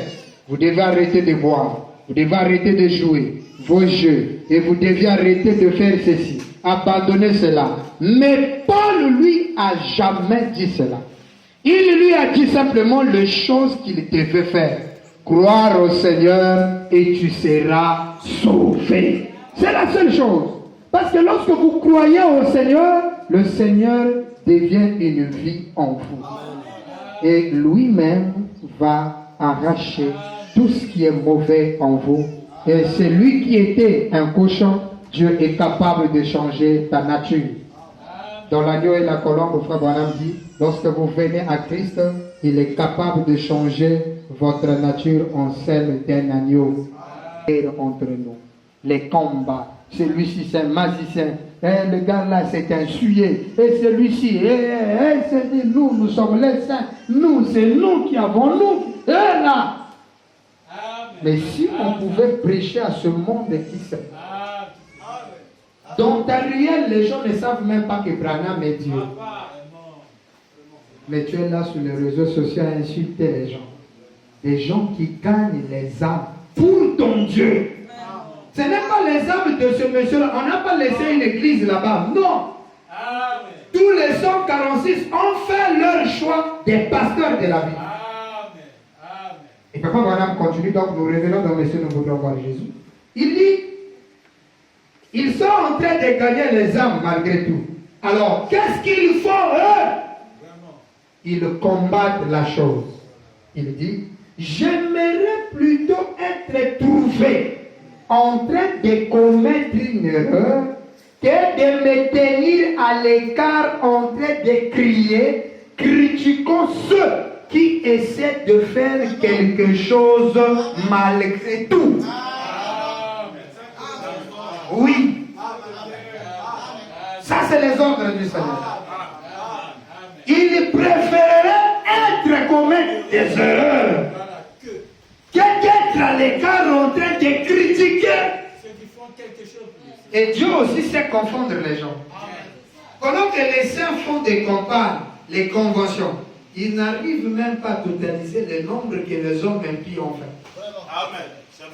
Vous devez arrêter de boire, vous devez arrêter de jouer vos jeux, et vous devez arrêter de faire ceci, abandonner cela. Mais Paul lui a jamais dit cela. Il lui a dit simplement les choses qu'il devait faire. Croire au Seigneur et tu seras sauvé. C'est la seule chose. Parce que lorsque vous croyez au Seigneur, le Seigneur devient une vie en vous. Et lui-même va arracher tout ce qui est mauvais en vous. Et c'est lui qui était un cochon. Dieu est capable de changer ta nature. Dans l'agneau et la colombe, frère Branham dit, lorsque vous venez à Christ, Il est capable de changer votre nature en celle d'un agneau. Entre nous, les combats. Celui-ci c'est un magicien. Le gars là c'est un souillé. Et celui-ci, c'est nous, nous sommes les saints. Nous, c'est nous qui avons nous. Et là. Mais si on pouvait prêcher à ce monde qui sait. Dans ta réelle, les gens ne savent même pas que Branham est Dieu. Mais tu es là sur les réseaux sociaux à insulter les gens. Des gens qui gagnent les âmes pour ton Dieu. Ce n'est pas les âmes de ce monsieur-là. On n'a pas laissé une église là-bas. Non. Tous les 146 ont fait leur choix des pasteurs de la vie. Et papa Branham continue, donc nous revenons dans Monsieur, nous voudrons voir Jésus. Il dit, ils sont en train de gagner les âmes malgré tout. Alors, qu'est-ce qu'ils font eux? Ils combattent la chose. Il dit, j'aimerais plutôt être trouvé en train de commettre une erreur que de me tenir à l'écart en train de crier, critiquant ceux qui essaient de faire quelque chose malgré tout. Oui. Ça, c'est les ordres du Seigneur. Il préférerait être commettre des erreurs que d'être à l'écart en train de critiquer. Et Dieu aussi sait confondre les gens. Pendant que les saints font des campagnes, les conventions, ils n'arrivent même pas à totaliser le nombre que les hommes impies ont fait.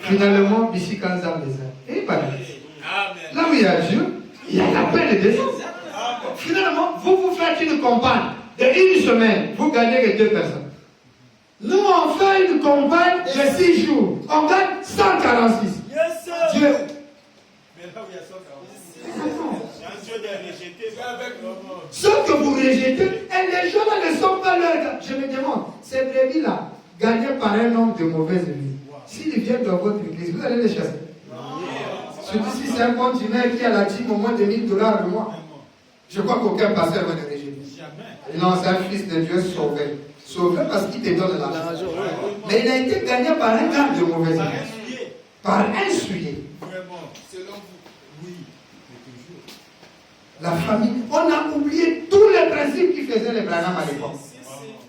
Finalement, ici, quand ça les et voilà. Là où il y a Dieu, il y a la paix de descendre. Finalement, vous faites une campagne de une semaine, vous gagnez que 2 personnes. Nous, on fait une campagne de 6 jours. On gagne 146. Dieu. Ce que vous rejetez, et les gens là ne sont pas leurs. Je me demande, ces brebis-là, gagnés par un homme de mauvaise vie, s'ils viennent dans votre église, vous allez les chasser. Surtout si c'est un continuel qui a la dîme au moins de $1000 le mois. Je crois qu'aucun pasteur va les rejeter. Non, c'est un fils de Dieu sauvé. Sauvé parce qu'il te donne l'argent. Mais il a été gagné par un gars de mauvaise vie. Par un souillé. La famille. On a oublié tous les principes qui faisaient les Branham à l'époque.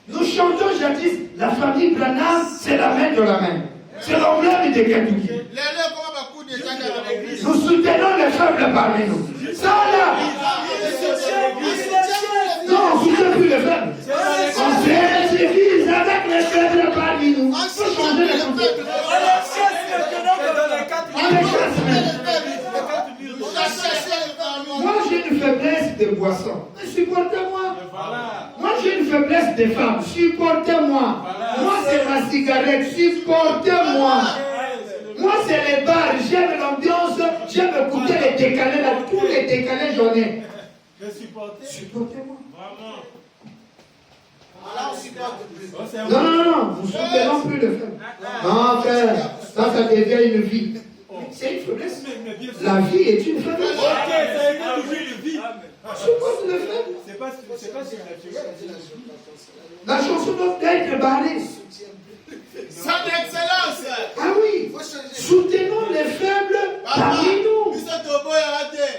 Nous chantons jadis, la famille Branham, c'est la main de la main. C'est l'emblème de Kentucky. Nous soutenons les faibles parmi nous. Ça là. Non, on ne soutient plus les faibles. On se divise avec les faibles parmi nous. Il faut changer les choses. On les chasse même. Moi j'ai une faiblesse de boisson. Supportez-moi. Moi j'ai une faiblesse de femmes. Supportez-moi. Moi c'est ma cigarette. Supportez-moi. Moi c'est les bars. J'aime l'ambiance. J'aime écouter les décalés là. Tous les décalés j'en ai. Supportez-moi. Non, vous soutenons plus le faible. Non, frère, ça devient une vie. C'est une faiblesse. La vie est une faiblesse. Supporte le faible. La chanson doit être barrée. Son excellence. Ah oui. Soutenons les faibles parmi nous.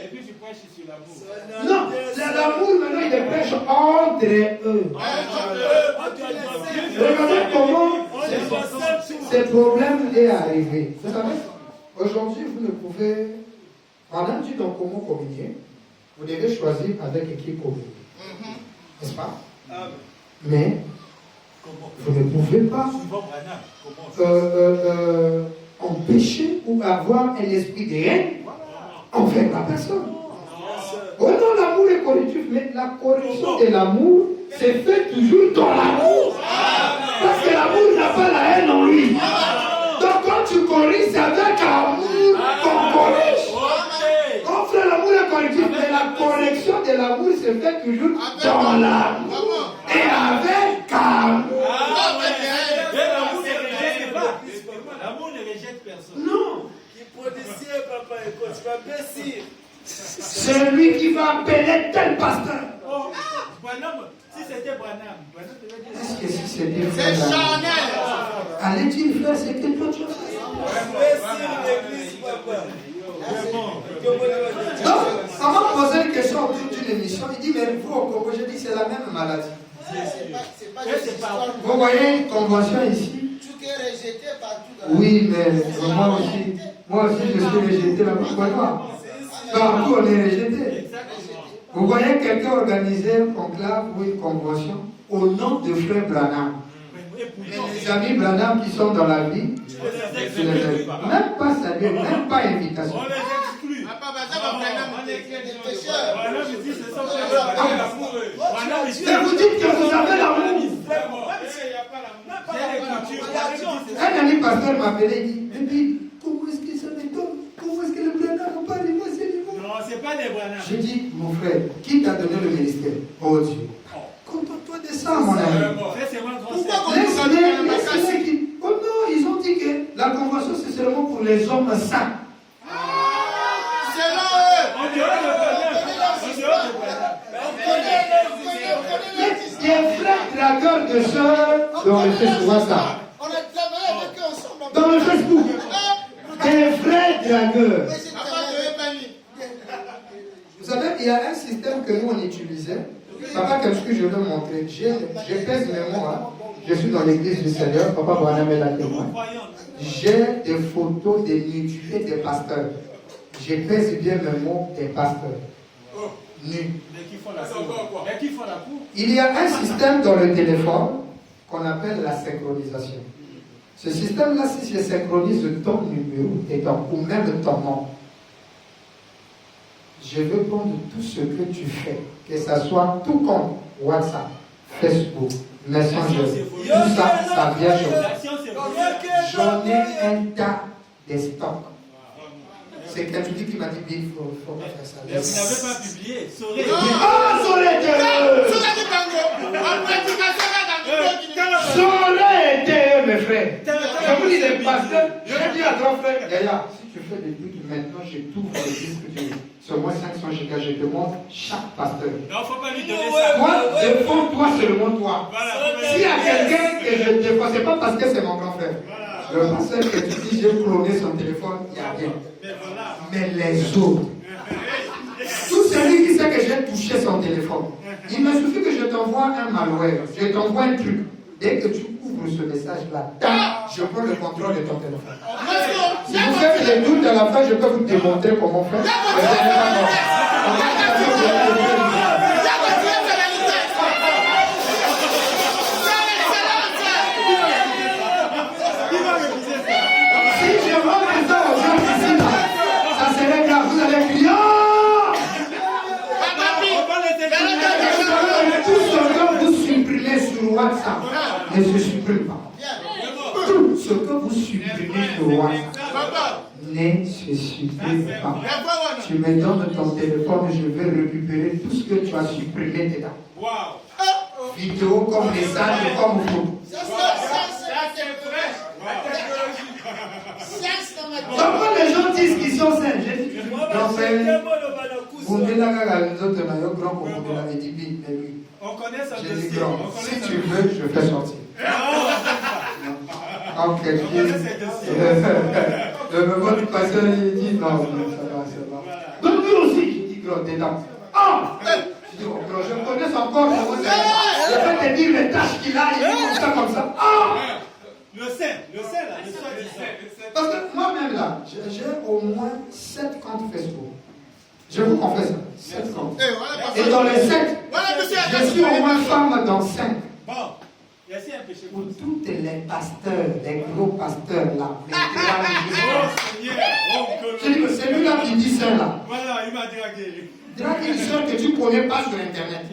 Et puis tu prêches sur l'amour. Non, l'amour maintenant il prêche entre eux. Regardez comment ce problème est arrivé. Vous savez, aujourd'hui vous ne pouvez, pendant dit donc comment communier, vous devez choisir avec qui communier. N'est-ce pas? Mais vous ne pouvez pas empêcher ou avoir un esprit de haine envers la personne. Oh non, l'amour est correctif, mais la correction de l'amour se fait toujours dans l'amour. Parce que l'amour n'a pas la haine en lui. Donc quand tu corriges, c'est avec amour qu'on corrige. On fait l'amour est correctif, mais la correction de l'amour se fait toujours dans l'amour. Et avec amour. L'amour ne rejette personne. Non. Qui produisait, papa, écoute, tu vas baisser. C'est lui qui va appeler tel pasteur. Bonhomme, si c'était Branham. Est-ce que si c'était C'est frère Branham, charnel. allait-il faire ce que toi tu as fait? l'église, papa. Donc, on m'a posé une question autour d'une émission. Il dit, mais vous au Congo, j'ai dit, c'est la même maladie. C'est pas juste histoire. Vous voyez une convention ici? Tout est rejeté partout. Oui, mais moi aussi, je suis rejeté là-bas. Partout, on est rejeté. Vous voyez quelqu'un organiser un conclave ou une convention au nom de frère Branham. Mais les amis Branham qui sont dans la vie, même pas saluer, même pas invitation. On les exclut. Et vous dites que vous avez l'amour. Un ami pasteur m'appelait et dit, et puis, comment est-ce que ça m'étonne? Comment est-ce que le Branham n'a pas arrivé à ce niveau? Non, c'est pas des Branham. J'ai dit, mon frère, qui t'a donné le ministère? Oh Dieu. Contente-toi de ça, mon ami. Laisse-les qui... Oh non, ils ont dit que la convention, c'est seulement pour les hommes saints. C'est là. Des frères dragueurs de sœurs dans le Facebook. On a travaillé avec eux ensemble. Dans le Facebook. Des frères dragueurs. Vous savez, il y a un système que nous on utilisait. Papa, qu'est-ce que je veux montrer? Je pèse mes mots. Hein. Je suis dans l'église du Seigneur. Papa Branham est la témoin. J'ai des photos des nudité des pasteurs. Je pèse bien mes mots des pasteurs. Nus. Il y a un système dans le téléphone qu'on appelle la synchronisation. Ce système-là, si je synchronise ton numéro ou même ton nom, je veux prendre tout ce que tu fais, que ce soit tout compte, WhatsApp, Facebook, Messenger, tout ça, ça vient de moi. J'en ai un tas de stocks. C'est Kajudi qui m'a dit, il faut pas faire ça. Mais vous n'avez pas publié. Ah, Soleil, mes frères. Je vous dis les pasteurs, je dis à ton frère, Yaya, si tu fais des doutes maintenant, je t'ouvre le disque sur moi 500 gigas, je te montre chaque pasteur. Non, il ne faut pas lui donner ça. Moi, défends-toi seulement toi. S'il y a quelqu'un que je défends, ce n'est pas parce que c'est mon grand frère. Le pasteur que tu dis, j'ai cloné son téléphone, il n'y a rien. Mais les autres, tout celui qui sait que j'ai touché son téléphone, il me suffit que je t'envoie un malware, je t'envoie un truc. Dès que tu ouvres ce message-là, je prends le contrôle de ton téléphone. Si vous faites des doutes à la fin, je peux vous démontrer comment faire. Si je vois ça aux gens ici, ça serait grave. Vous allez crier. Tout ce que vous supprimez sur WhatsApp ne se supprime pas. Tout ce que vous supprimez sur WhatsApp ne se supprime pas. Tu me donnes ton téléphone et je vais récupérer tout ce que tu as supprimé dedans. Vidéo comme message, comme photo. Donc quand les gens disent qu'ils sont sains, je dis, non, c'est... On connaît ça. J'ai dit grand. Si tu veux, je fais sortir. Ok, le moment du pasteur, il dit non, ça va. Donc lui aussi, j'ai dit grand, dedans. Ah! Je dis, oh, grand, je me connais son corps, je vais te dire les tâches qu'il a, il dit comme ça. Ah! Le sein là, le sein. Parce que moi-même là, j'ai au moins 7 comptes Facebook. Je vous confesse, 7 comptes. Et dans les 7, je suis au moins femme dans 5. Bon, il y a aussi un péché. Pour tous les pasteurs, les gros pasteurs là, les grands. C'est lui-là qui dit ça là. Voilà, il m'a dragué. Drague une soeur que tu ne connais pas sur internet.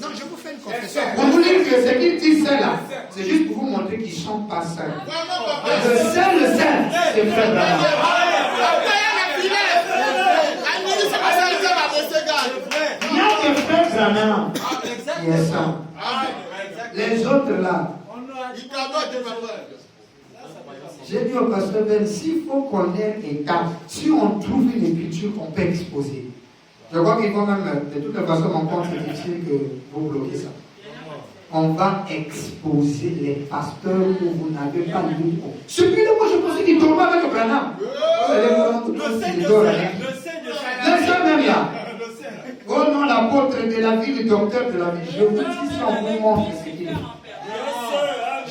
Non, je vous fais une confession. Pour vous dire que ce qu'il dit ça là, c'est juste pour vous montrer qu'ils ne sont pas saints. Le saint, c'est frère Branham. Il y a des frères Branham qui est saint. Les autres là. J'ai dit au pasteur Ben, s'il faut qu'on ait état, si on trouve une écriture qu'on peut exposer, Je crois qu'il faut même, de toute façon, mon compte, c'est difficile que vous bloquez ça. On va exposer les pasteurs où vous n'avez pas de doute. Celui-là, moi, je pensais qu'il tombait avec le Branham. Le Saint même là. Oh non, l'apôtre de la vie, le docteur de la vie. Je vous dis ça, on vous montre ce qu'il est.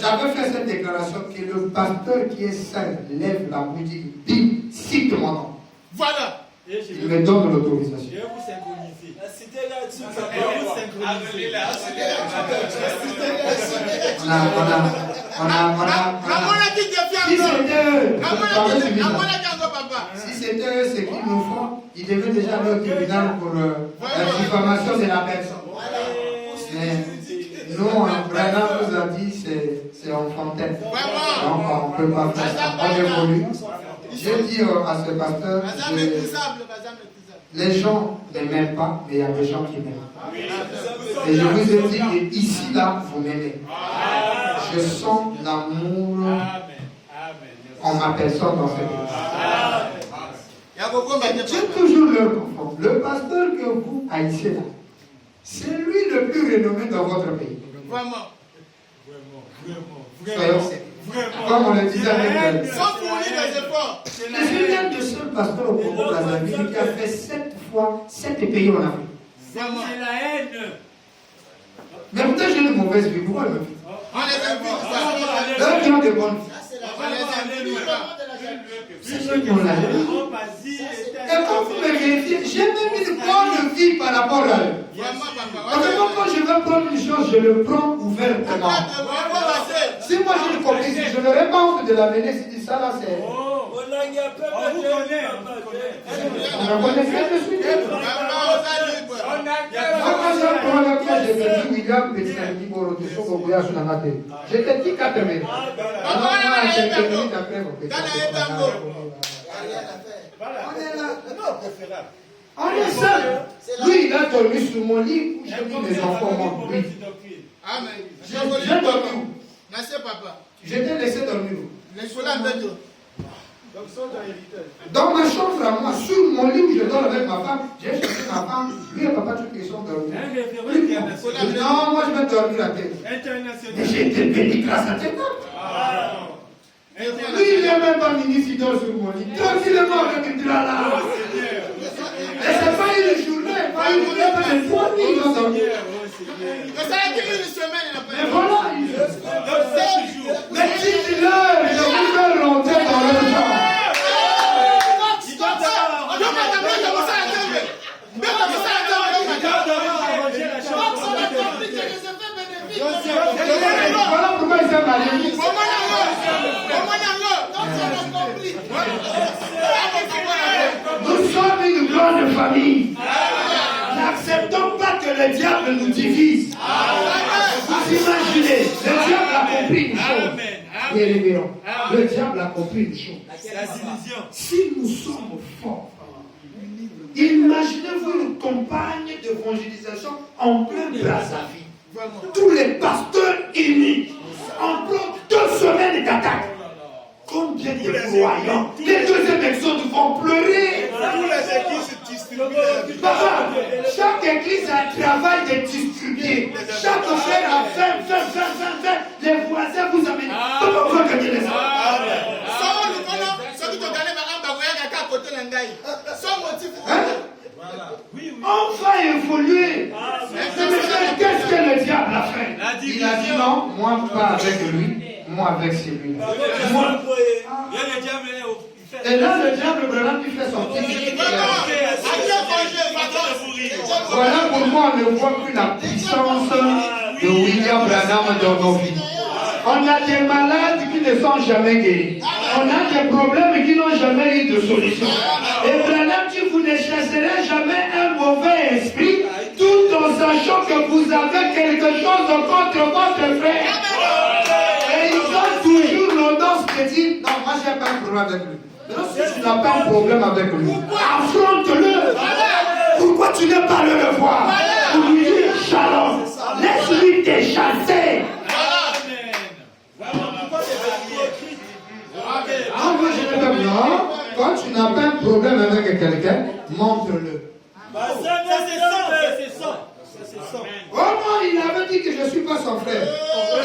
J'avais fait cette déclaration que le pasteur qui est saint lève la bougie, dit, cite mon nom. Voilà. Il me donne l'autorisation. Je vais vous synchroniser. La cité là-dessus. Je vais vous synchroniser. Si c'était eux, ce qu'ils nous font, ils devaient déjà aller au tribunal pour la diffamation de la personne. Mais nous, Branham nous a dit c'est en fontaine. Donc on ne peut pas faire ça. On évolue. Je dis à ce pasteur, les gens ne m'aiment pas, mais il y a des gens qui m'aiment. Et je vous ai dit que ici, là, vous m'aimez. Je sens l'amour en ma personne dans cette église. J'ai toujours leur confort. Le pasteur que vous haïssez là, c'est lui le plus renommé dans votre pays. Vraiment. Soyons sérieux. Comme on le disait avec elle. Sans fournir des efforts. Je suis l'un des seuls pasteurs au Congo-Brazzaville qui a fait 7 pays en Afrique. C'est la haine. Mais peut-être j'ai une mauvaise vie. Pourquoi le fit? On les invite. L'un qui a de bonnes vies. On les invite. C'est ceux qui ont la vie. Et quand vous me vérifiez, j'ai même une bonne vie par rapport à eux. Parce que moi, quand je veux prendre une chose, je le prends ouvertement. Si moi j'ai une copine, si je n'aurais pas honte de la mener, si dit ça là, c'est. On me connaît, je suis libre. Quand j'ai un problème, je me dis William Petit Boro, tu sais qu'on voyage sur la matin. Je te dis 4 minutes. Alors, moi, 5 minutes après, mon petit. On est là. On est seul. Lui, il a dormi sur mon lit où j'ai mis mes enfants morts. Oui. Amen. J'ai dormi où? Merci, papa. Je t'ai laissé dormir où? Les soldats bêtes. Dans ma chambre à moi, sur mon lit où je dors avec ma femme, j'ai cherché ma femme. Lui et papa, tous ils sont dormis. Non, moi je vais dormir à terre. Mais j'ai été béni grâce à Dieu. Lui, il n'est même pas ministre, il dort sur mon lit. Tranquillement, avec une drala. Et c'est pas une journée, pas une journée, pas une fois, ils ont dormi. Ça a été une semaine, il a pas. Mais voilà, mais dites-leur, je vous fais rentrer dans leur chambre. Voilà pourquoi ils s'est marié. Nous sommes une grande famille. N'acceptons pas que le diable nous divise. Vous imaginez, le diable a compris une chose. Et révérend, le diable a compris une chose. La division. Si nous sommes forts, imaginez-vous une campagne d'évangélisation en plein Brazzaville. Tous les pasteurs unis en bloc 2 semaines d'attaque. Combien de croyants? Les deuxièmes exodes vont pleurer. Papa, chaque église a un travail de distribuer. Chaque frère a fait. Les voisins vous amènent. Comment vous gagner les hommes? On va évoluer. Qu'est-ce que le diable a fait? Il a dit non, moi pas avec lui, moi avec celui-là. Et là, le diable Branham qui fait son petit. Voilà pourquoi on ne voit plus la puissance de William Branham dans nos vies. On a des malades qui ne sont jamais guéris. On a des problèmes qui n'ont jamais eu de solution. Et Branham dit, vous ne chasserez jamais un mauvais esprit, tout en sachant que vous avez quelque chose contre votre frère. Et ils ont toujours l'audace de dire, non, moi j'ai pas un problème avec lui. Donc si tu n'as pas un problème avec lui, affronte-le. Pourquoi tu n'es pas le voir? Pour lui dire, shalom, laisse-lui te chasser. Ah, moi je ne peux pas. Non, quand tu n'as pas un problème avec quelqu'un, montre-le. Oh non, il avait dit que je ne suis pas son frère.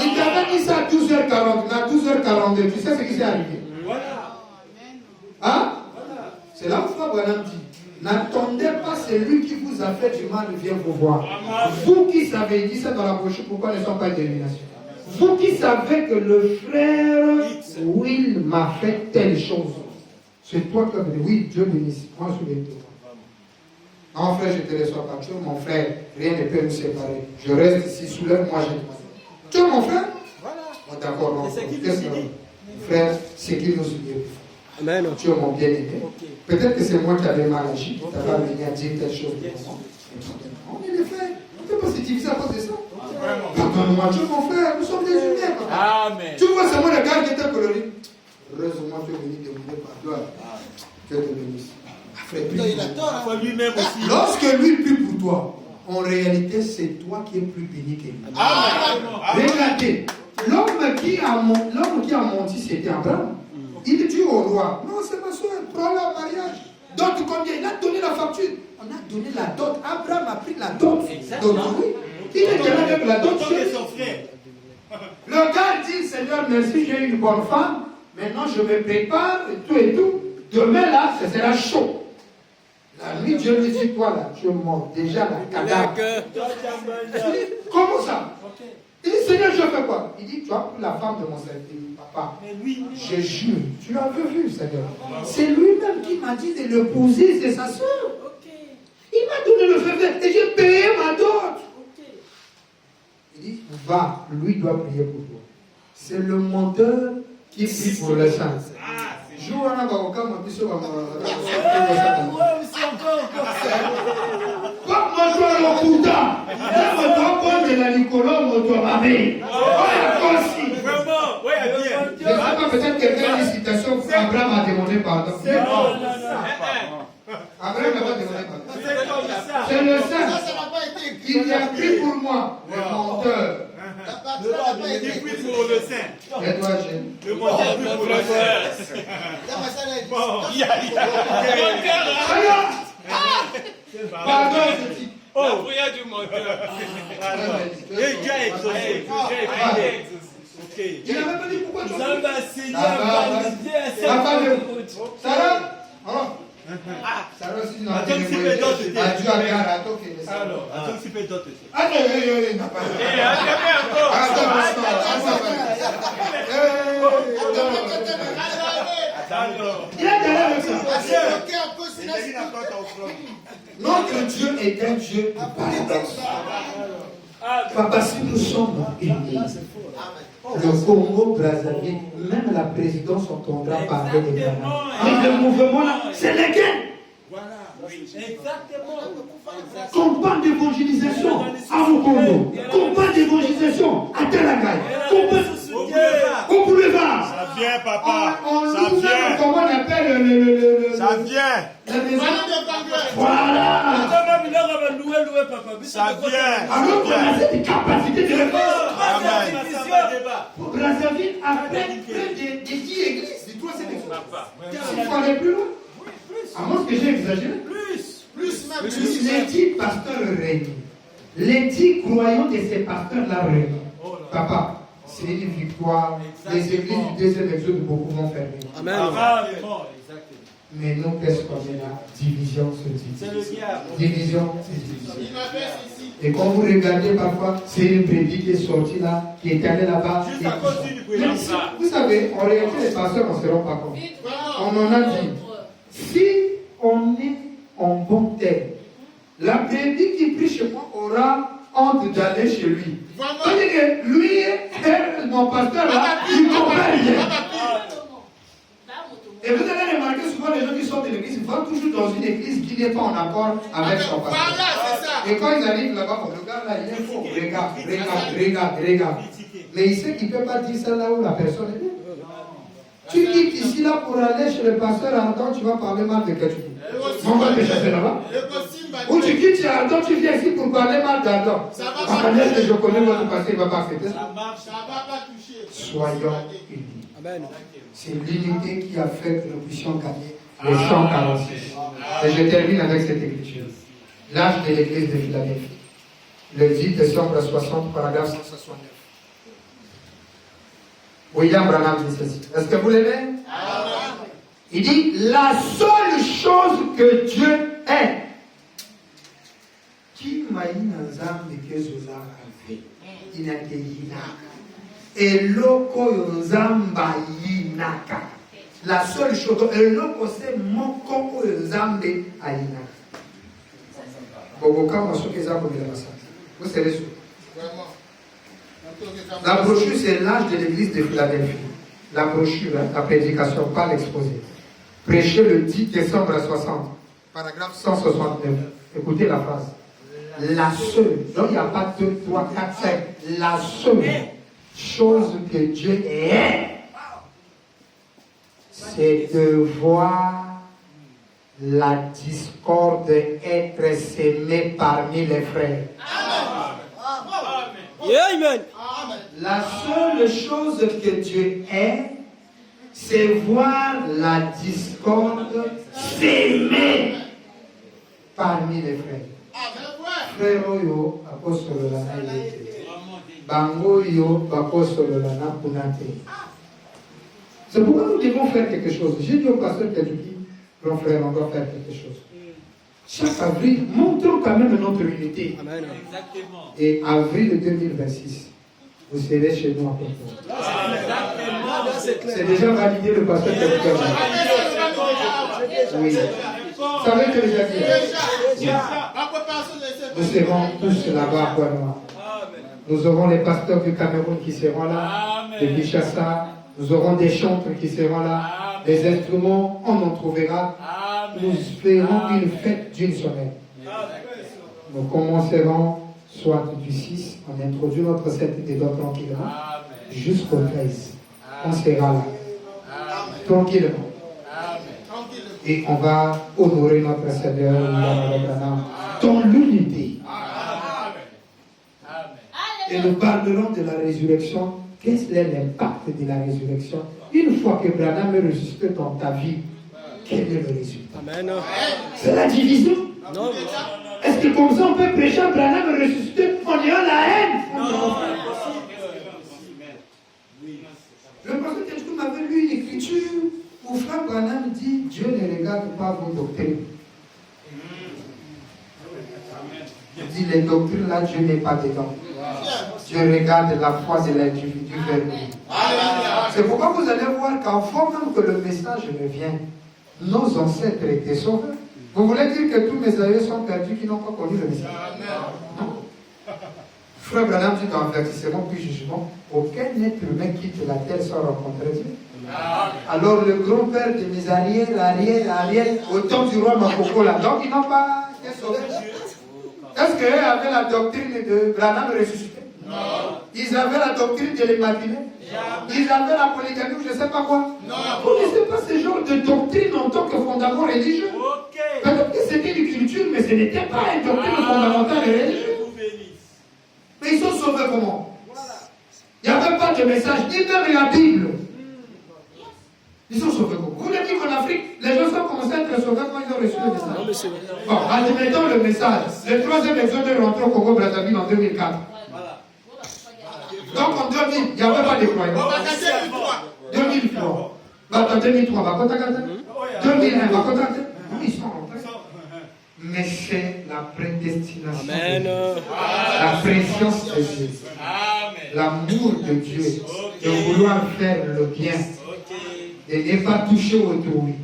Il t'avait dit ça à 12h40. À 12h42, tu sais ce qui s'est arrivé? Hein? C'est là où Frère Branham dit, n'attendez pas celui qui vous a fait du mal vient vous voir. Vous qui savez, il dit ça dans la brochure, pourquoi ne sont pas une dénomination? Vous qui savez que le frère Will m'a fait telle chose. C'est toi qui as dit, oui, Dieu bénisse. Moi, je suis de toi. Non, frère, je ne te reçois pas. Tu es mon frère, rien ne peut nous séparer. Je reste ici, soulève-moi, j'ai demandé. Tu es mon frère? Voilà. Oh, d'accord, non. Frère, c'est qu'il nous unit. Amen. Tu es mon bien-aimé. Okay. Peut-être que c'est moi qui avais mal agi. Tu n'as pas venu à dire telle chose de moi. On est des frères. On ne peut pas se diviser à cause de ça. Pardonne-moi, tu es mon frère. Nous sommes des humains. Amen. Tu vois, c'est moi le gars qui était coloré. Heureusement, tu es venu demander pardon. Que te bénisse. Lorsque lui prie pour toi, en réalité, c'est toi qui es plus béni que lui. Regardez, l'homme qui a menti, c'était Abraham. Il dit au roi, non, c'est ma soeur, prends-la en mariage. Dot combien? Il a donné la facture. On a donné la dot. Abraham a pris la dot. Donc, oui, il était là avec la dot. Le gars dit, Seigneur, merci, j'ai une bonne femme. Maintenant, je me prépare et tout et tout. Demain, là, ce sera chaud. La nuit, Dieu lui dit, toi, là, tu es mort. Déjà, la cadavre. Comment ça? Il dit, Seigneur, je fais quoi? Il dit, tu as pris la femme de mon serviteur, papa. Je jure, tu l'avais vu, Seigneur. C'est lui-même qui m'a dit de l'épouser, c'est sa soeur. Il m'a donné le feu vert et j'ai payé ma dot. Il dit, va, lui doit prier pour toi. C'est le menteur qui prie pour le saint. Joue à la baroka, ma biso va peut-être quelqu'un a une citation où Abraham a demandé pardon. Abraham n'a pas demandé pardon. C'est le saint. Il a pris pour moi, le menteur. Il prie pour le saint. Et toi, j'ai. Le menteur prie pour le saint. Pardon, je dis. La prière du menteur. Et Dieu a exaucé. Il n'avait pas dit pourquoi tu Ça va saigner. Sarah, Sarah aussi n'a pas dit. Adieu à Gara, alors, attends, tu peux d'autres. Attends, il n'a pas il a derrière ça. Notre Dieu est un Dieu de paradoxe. Papa, si nous sommes unis, le Congo, Brazzaville, même la présidence entendra parler des Ghana. Mais le mouvement là, c'est les gains. Exactement. Campagne d'évangélisation à Mukongo, campagne d'évangélisation à Telagaï, au boulevard. Ça vient, papa. Ça vient. Comment on appelle le ça vient. La maison. Voilà. Ça vient. Alors qu'on a cette capacité de le faire. Brazzaville a près de 10 églises. Dis-toi, c'est des choses. Il faut aller plus loin. À moins que j'ai exagéré. Plus même. Les 10 pasteurs réunis. Les 10 croyants de ces pasteurs-là réunis. Papa, c'est une victoire. Les églises du deuxième exode, beaucoup vont fermer. Amen. Mais nous, qu'est-ce qu'on est là? Division sur division. Division sur division. Et quand vous regardez parfois, c'est une prédique qui est sortie là, qui est allée là-bas. Vous savez, en réalité, les pasteurs ne se rendent pas compte. On en a dit. Si on est en bon terme, la prédique qui prie chez moi aura honte d'aller chez lui. C'est-à-dire que lui, mon pasteur là, il comprend rien. Et vous allez remarquer souvent les gens qui sortent de l'église, ils vont toujours dans une église qui n'est pas en accord avec son pasteur. Et quand ils arrivent là-bas, le gars là, il est faux. Regarde. Mais il sait qu'il ne peut pas dire ça là où la personne est. Tu quittes ici là pour aller chez le pasteur, attends, tu vas parler mal de quelqu'un. On va te chasser là-bas. Ou tu quittes chez Adam, tu viens ici pour parler mal d'Adam. À manière que je connais votre pasteur, il ne va pas accepter ça. Soyons unis. Amen. C'est l'unité qui a fait que nous puissions gagner le 146. Et je termine avec cette écriture. L'âge de l'église de Philadelphie. Le 10 décembre 60, paragraphe 169. William Branham dit ceci. Est-ce que vous l'aimez? Il dit, la seule chose que Dieu est. Qui m'a dit dans âme que Zola avait? Il n'a été yinaka. Et loko yonzamba yinaka. La seule chose, et loko c'est mon koko yonzambe ayinaka. Vous serez sûr. La brochure, c'est l'âge de l'église de Philadelphie. La brochure, la prédication, pas l'exposé. Prêché le 10 décembre 60, paragraphe 169. Écoutez la phrase. La seule, donc il n'y a pas 2, 3, 4, 5. La seule chose que Dieu est, c'est de voir la discorde être sémée parmi les frères. Amen. La seule chose que Dieu est, c'est voir la discorde sémée parmi les frères. Frère Oyo, apostole Lana Yete. Bango Yo, apostole Lana Punate. C'est pourquoi nous devons faire quelque chose. J'ai dit au pasteur Kedouki, grand frère, on doit faire quelque chose. Chaque avril, montrons quand même notre unité. Amen. Et avril 2026, vous serez chez nous à Porto. C'est déjà validé le pasteur Kedouki. Oui. Ça veut dire déjà dit. Nous serons tous là-bas à Kouanoua. Nous aurons les pasteurs du Cameroun qui seront là, de Kinshasa. Nous aurons des chantres qui seront là, des instruments, on en trouvera. Nous ferons une fête d'une semaine. Nous commencerons soit du 6, on introduit notre fête des dons tranquillement, jusqu'au 13. On sera là, tranquillement. Et on va honorer notre Seigneur dans l'unité. Et nous parlerons de la résurrection. Quel est l'impact de la résurrection? Une fois que Branham est ressuscité dans ta vie, quel est le résultat? Amen. C'est la division? Non. Est-ce que comme ça on peut prêcher à Branham est ressuscité en ayant la haine? Non. Le prophète Kedouki m'avait lu une écriture où frère Branham dit Dieu ne regarde pas vos doctrines. Il dit les doctrines là, Dieu n'est pas dedans. Dieu regarde la foi de l'individu vers lui. C'est pourquoi vous allez voir qu'enfin même que le message revient, nos ancêtres étaient sauvés. Vous voulez dire que tous mes aïeux sont perdus qui n'ont pas connu le message? Non. Frère Branham dit dans Avertissement puis Jugement, aucun être humain quitte la terre sans rencontrer Dieu. Alors le grand-père de mes arrière, au temps du roi Makoko là, donc ils n'ont pas été sauvés. Est-ce qu'eux avaient la doctrine de Branham ressuscité? Non. Ils avaient la doctrine de l'Immaculée? Ils avaient la polygamie ou je ne sais pas quoi? Non. Vous ne connaissez pas ce genre de doctrine en tant que fondament religieux? Peut-être que c'était une culture, mais ce n'était pas une doctrine fondamentale religieuse. Mais ils sont sauvés comment? Il n'y avait pas de message, ni même la Bible. Ils sont sauvés comment? Vous voulez dire qu'en Afrique, les gens ont commencé à être sauvés quand ils ont reçu le message? Bon, admettons le message. Le troisième exode est rentré au Congo-Brazzaville en 2004. Donc en 2000, il n'y avait pas de croyants. 2003. En 2003, 2001, ils sont rentrés. Mais c'est la prédestination. Amen. La préscience de Dieu. L'amour de Dieu. De vouloir faire le bien. De ne pas toucher autrui.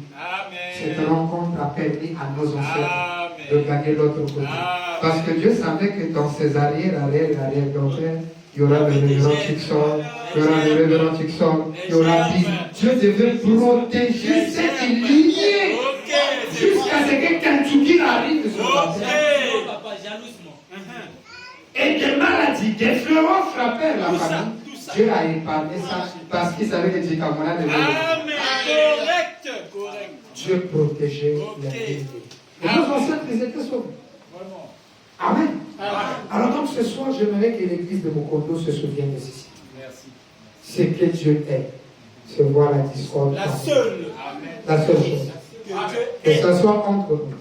Cette rencontre a permis à nos ancêtres de gagner l'autre côté. Parce que Dieu savait que dans ses arrière-grands-pères, il y aura le révérend Tixon, il y aura le révérend Tixon, il y aura Bill. Dieu devait protéger cette lignée jusqu'à ce que Kentucky arrive sur la terre. Et des maladies, des fléaux frappèrent la famille. Dieu a épargné ça parce qu'il savait que Djikamona devait le Correct. Dieu protégeait la vie. Et nos ancêtres, ils étaient sauvés. Amen. Alors donc ce soir, j'aimerais que l'église de Mokondo se souvienne de ceci. C'est que Dieu est. C'est voir la discorde. La seule chose. Que ce soit entre nous.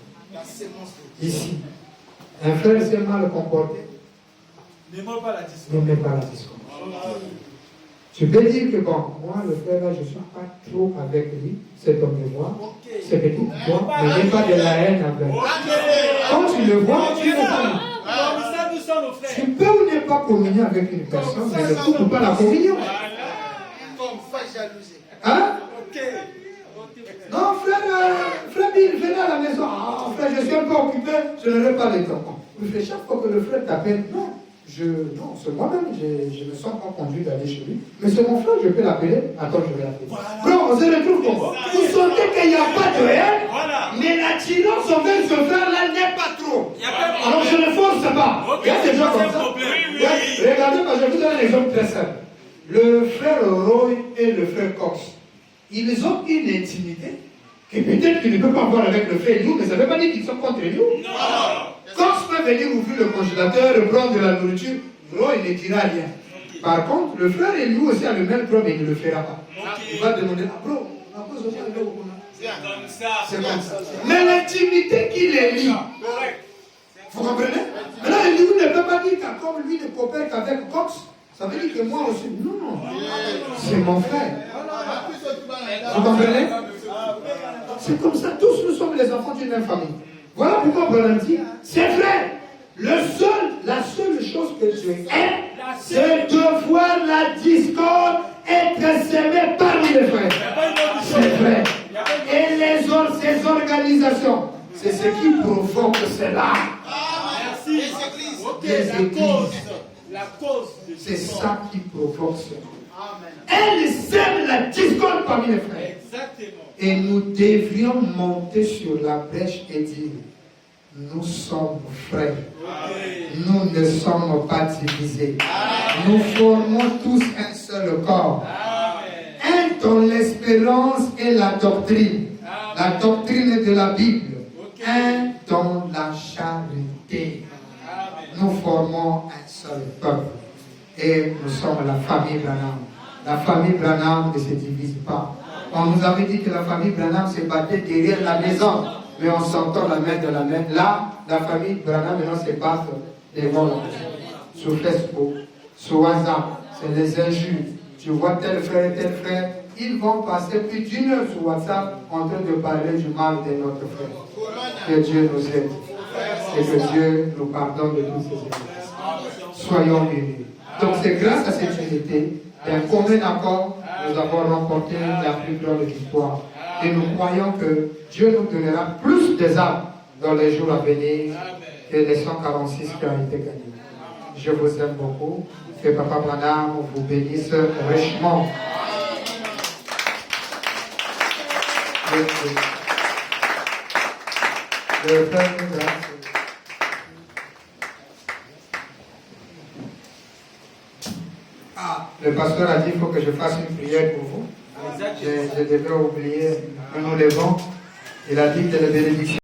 Ici. Un frère s'est mal comporté, N'aimons pas la discorde. ne met pas la discorde. Tu peux dire que bon, moi le frère là, je ne suis pas trop avec lui, cet homme de moi, c'est petit, toi, mais n'aie pas de la haine envers lui. Quand tu le vois, tu ne pas. Comme ça, nous sommes nos frères. Tu peux ou ne pas communier avec une personne, mais ne coupe pas la communion. Comme ça, jalousie. Hein? Non, frère Bill, venez à la maison. Ah, frère, je suis un peu occupé, je n'aurai pas le temps. Oui, frère, chaque fois que le frère t'appelle, non, c'est moi-même, je ne me sens pas conduit d'aller chez lui. Mais c'est mon frère, je peux l'appeler. Attends, je vais l'appeler. Bro, on se retrouve comment? Vous sentez qu'il n'y a pas de haine, mais l'attirance envers ce frère-là n'est pas trop. Alors je ne force pas. Il y a des gens comme ça. Regardez, je vais vous donner un exemple très simple. Le frère Roy et le frère Cox, ils ont une intimité que peut-être qu'ils ne peuvent pas avoir avec le frère nous, mais ça ne veut pas dire qu'ils sont contre nous. Cox peut venir ouvrir le congélateur, prendre de la nourriture, Roy ne dira rien. Par contre, le frère et lui aussi a le même problème, il ne le fera pas. Il va demander, ah bro, à cause de ça, c'est comme ça. Mais l'intimité qui les lie, vous comprenez? Maintenant, lui ne peut pas dire qu'à comme lui ne coopère qu'avec Cox, ça veut dire que moi aussi. Non, c'est mon frère. Vous comprenez? C'est comme ça, tous nous sommes les enfants d'une même famille. Voilà pourquoi Branham dit, c'est vrai, la seule chose que Dieu aime, c'est de voir la discorde être semée parmi les frères. C'est vrai. Et ces organisations, c'est ce qui provoque cela. Merci. Les églises. La cause. C'est ça qui provoque cela. Elles sèment la discorde parmi les frères. Exactement. Et nous devrions monter sur la brèche et dire, nous sommes frères. Nous ne sommes pas divisés. Nous formons tous un seul corps. Un dans l'espérance et la doctrine. La doctrine de la Bible. Un dans la charité. Nous formons un seul peuple. Et nous sommes la famille Branham. La famille Branham ne se divise pas. On nous avait dit que la famille Branham se battait derrière la maison, mais on s'entend la main de la main. Là, la famille Branham maintenant se bat devant la maison. Sur Facebook, sur WhatsApp, c'est les injures. Tu vois tel frère et tel frère, ils vont passer plus d'une heure sur WhatsApp en train de parler du mal de notre frère. Que Dieu nous aide. Et que Dieu nous pardonne de tous ces erreurs. Soyons unis. Donc c'est grâce à cette unité, d'un commun accord, nous avons remporté la plus grande victoire. Et nous croyons que Dieu nous donnera plus des âmes dans les jours à venir que les 146 qui ont été gagnés. Je vous aime beaucoup. Que Papa Branham vous bénisse richement. Le frère nous grâce. Le pasteur a dit qu'il faut que je fasse une prière pour vous. Je devais oublier que nous levons. Il a dit que les bénédictions.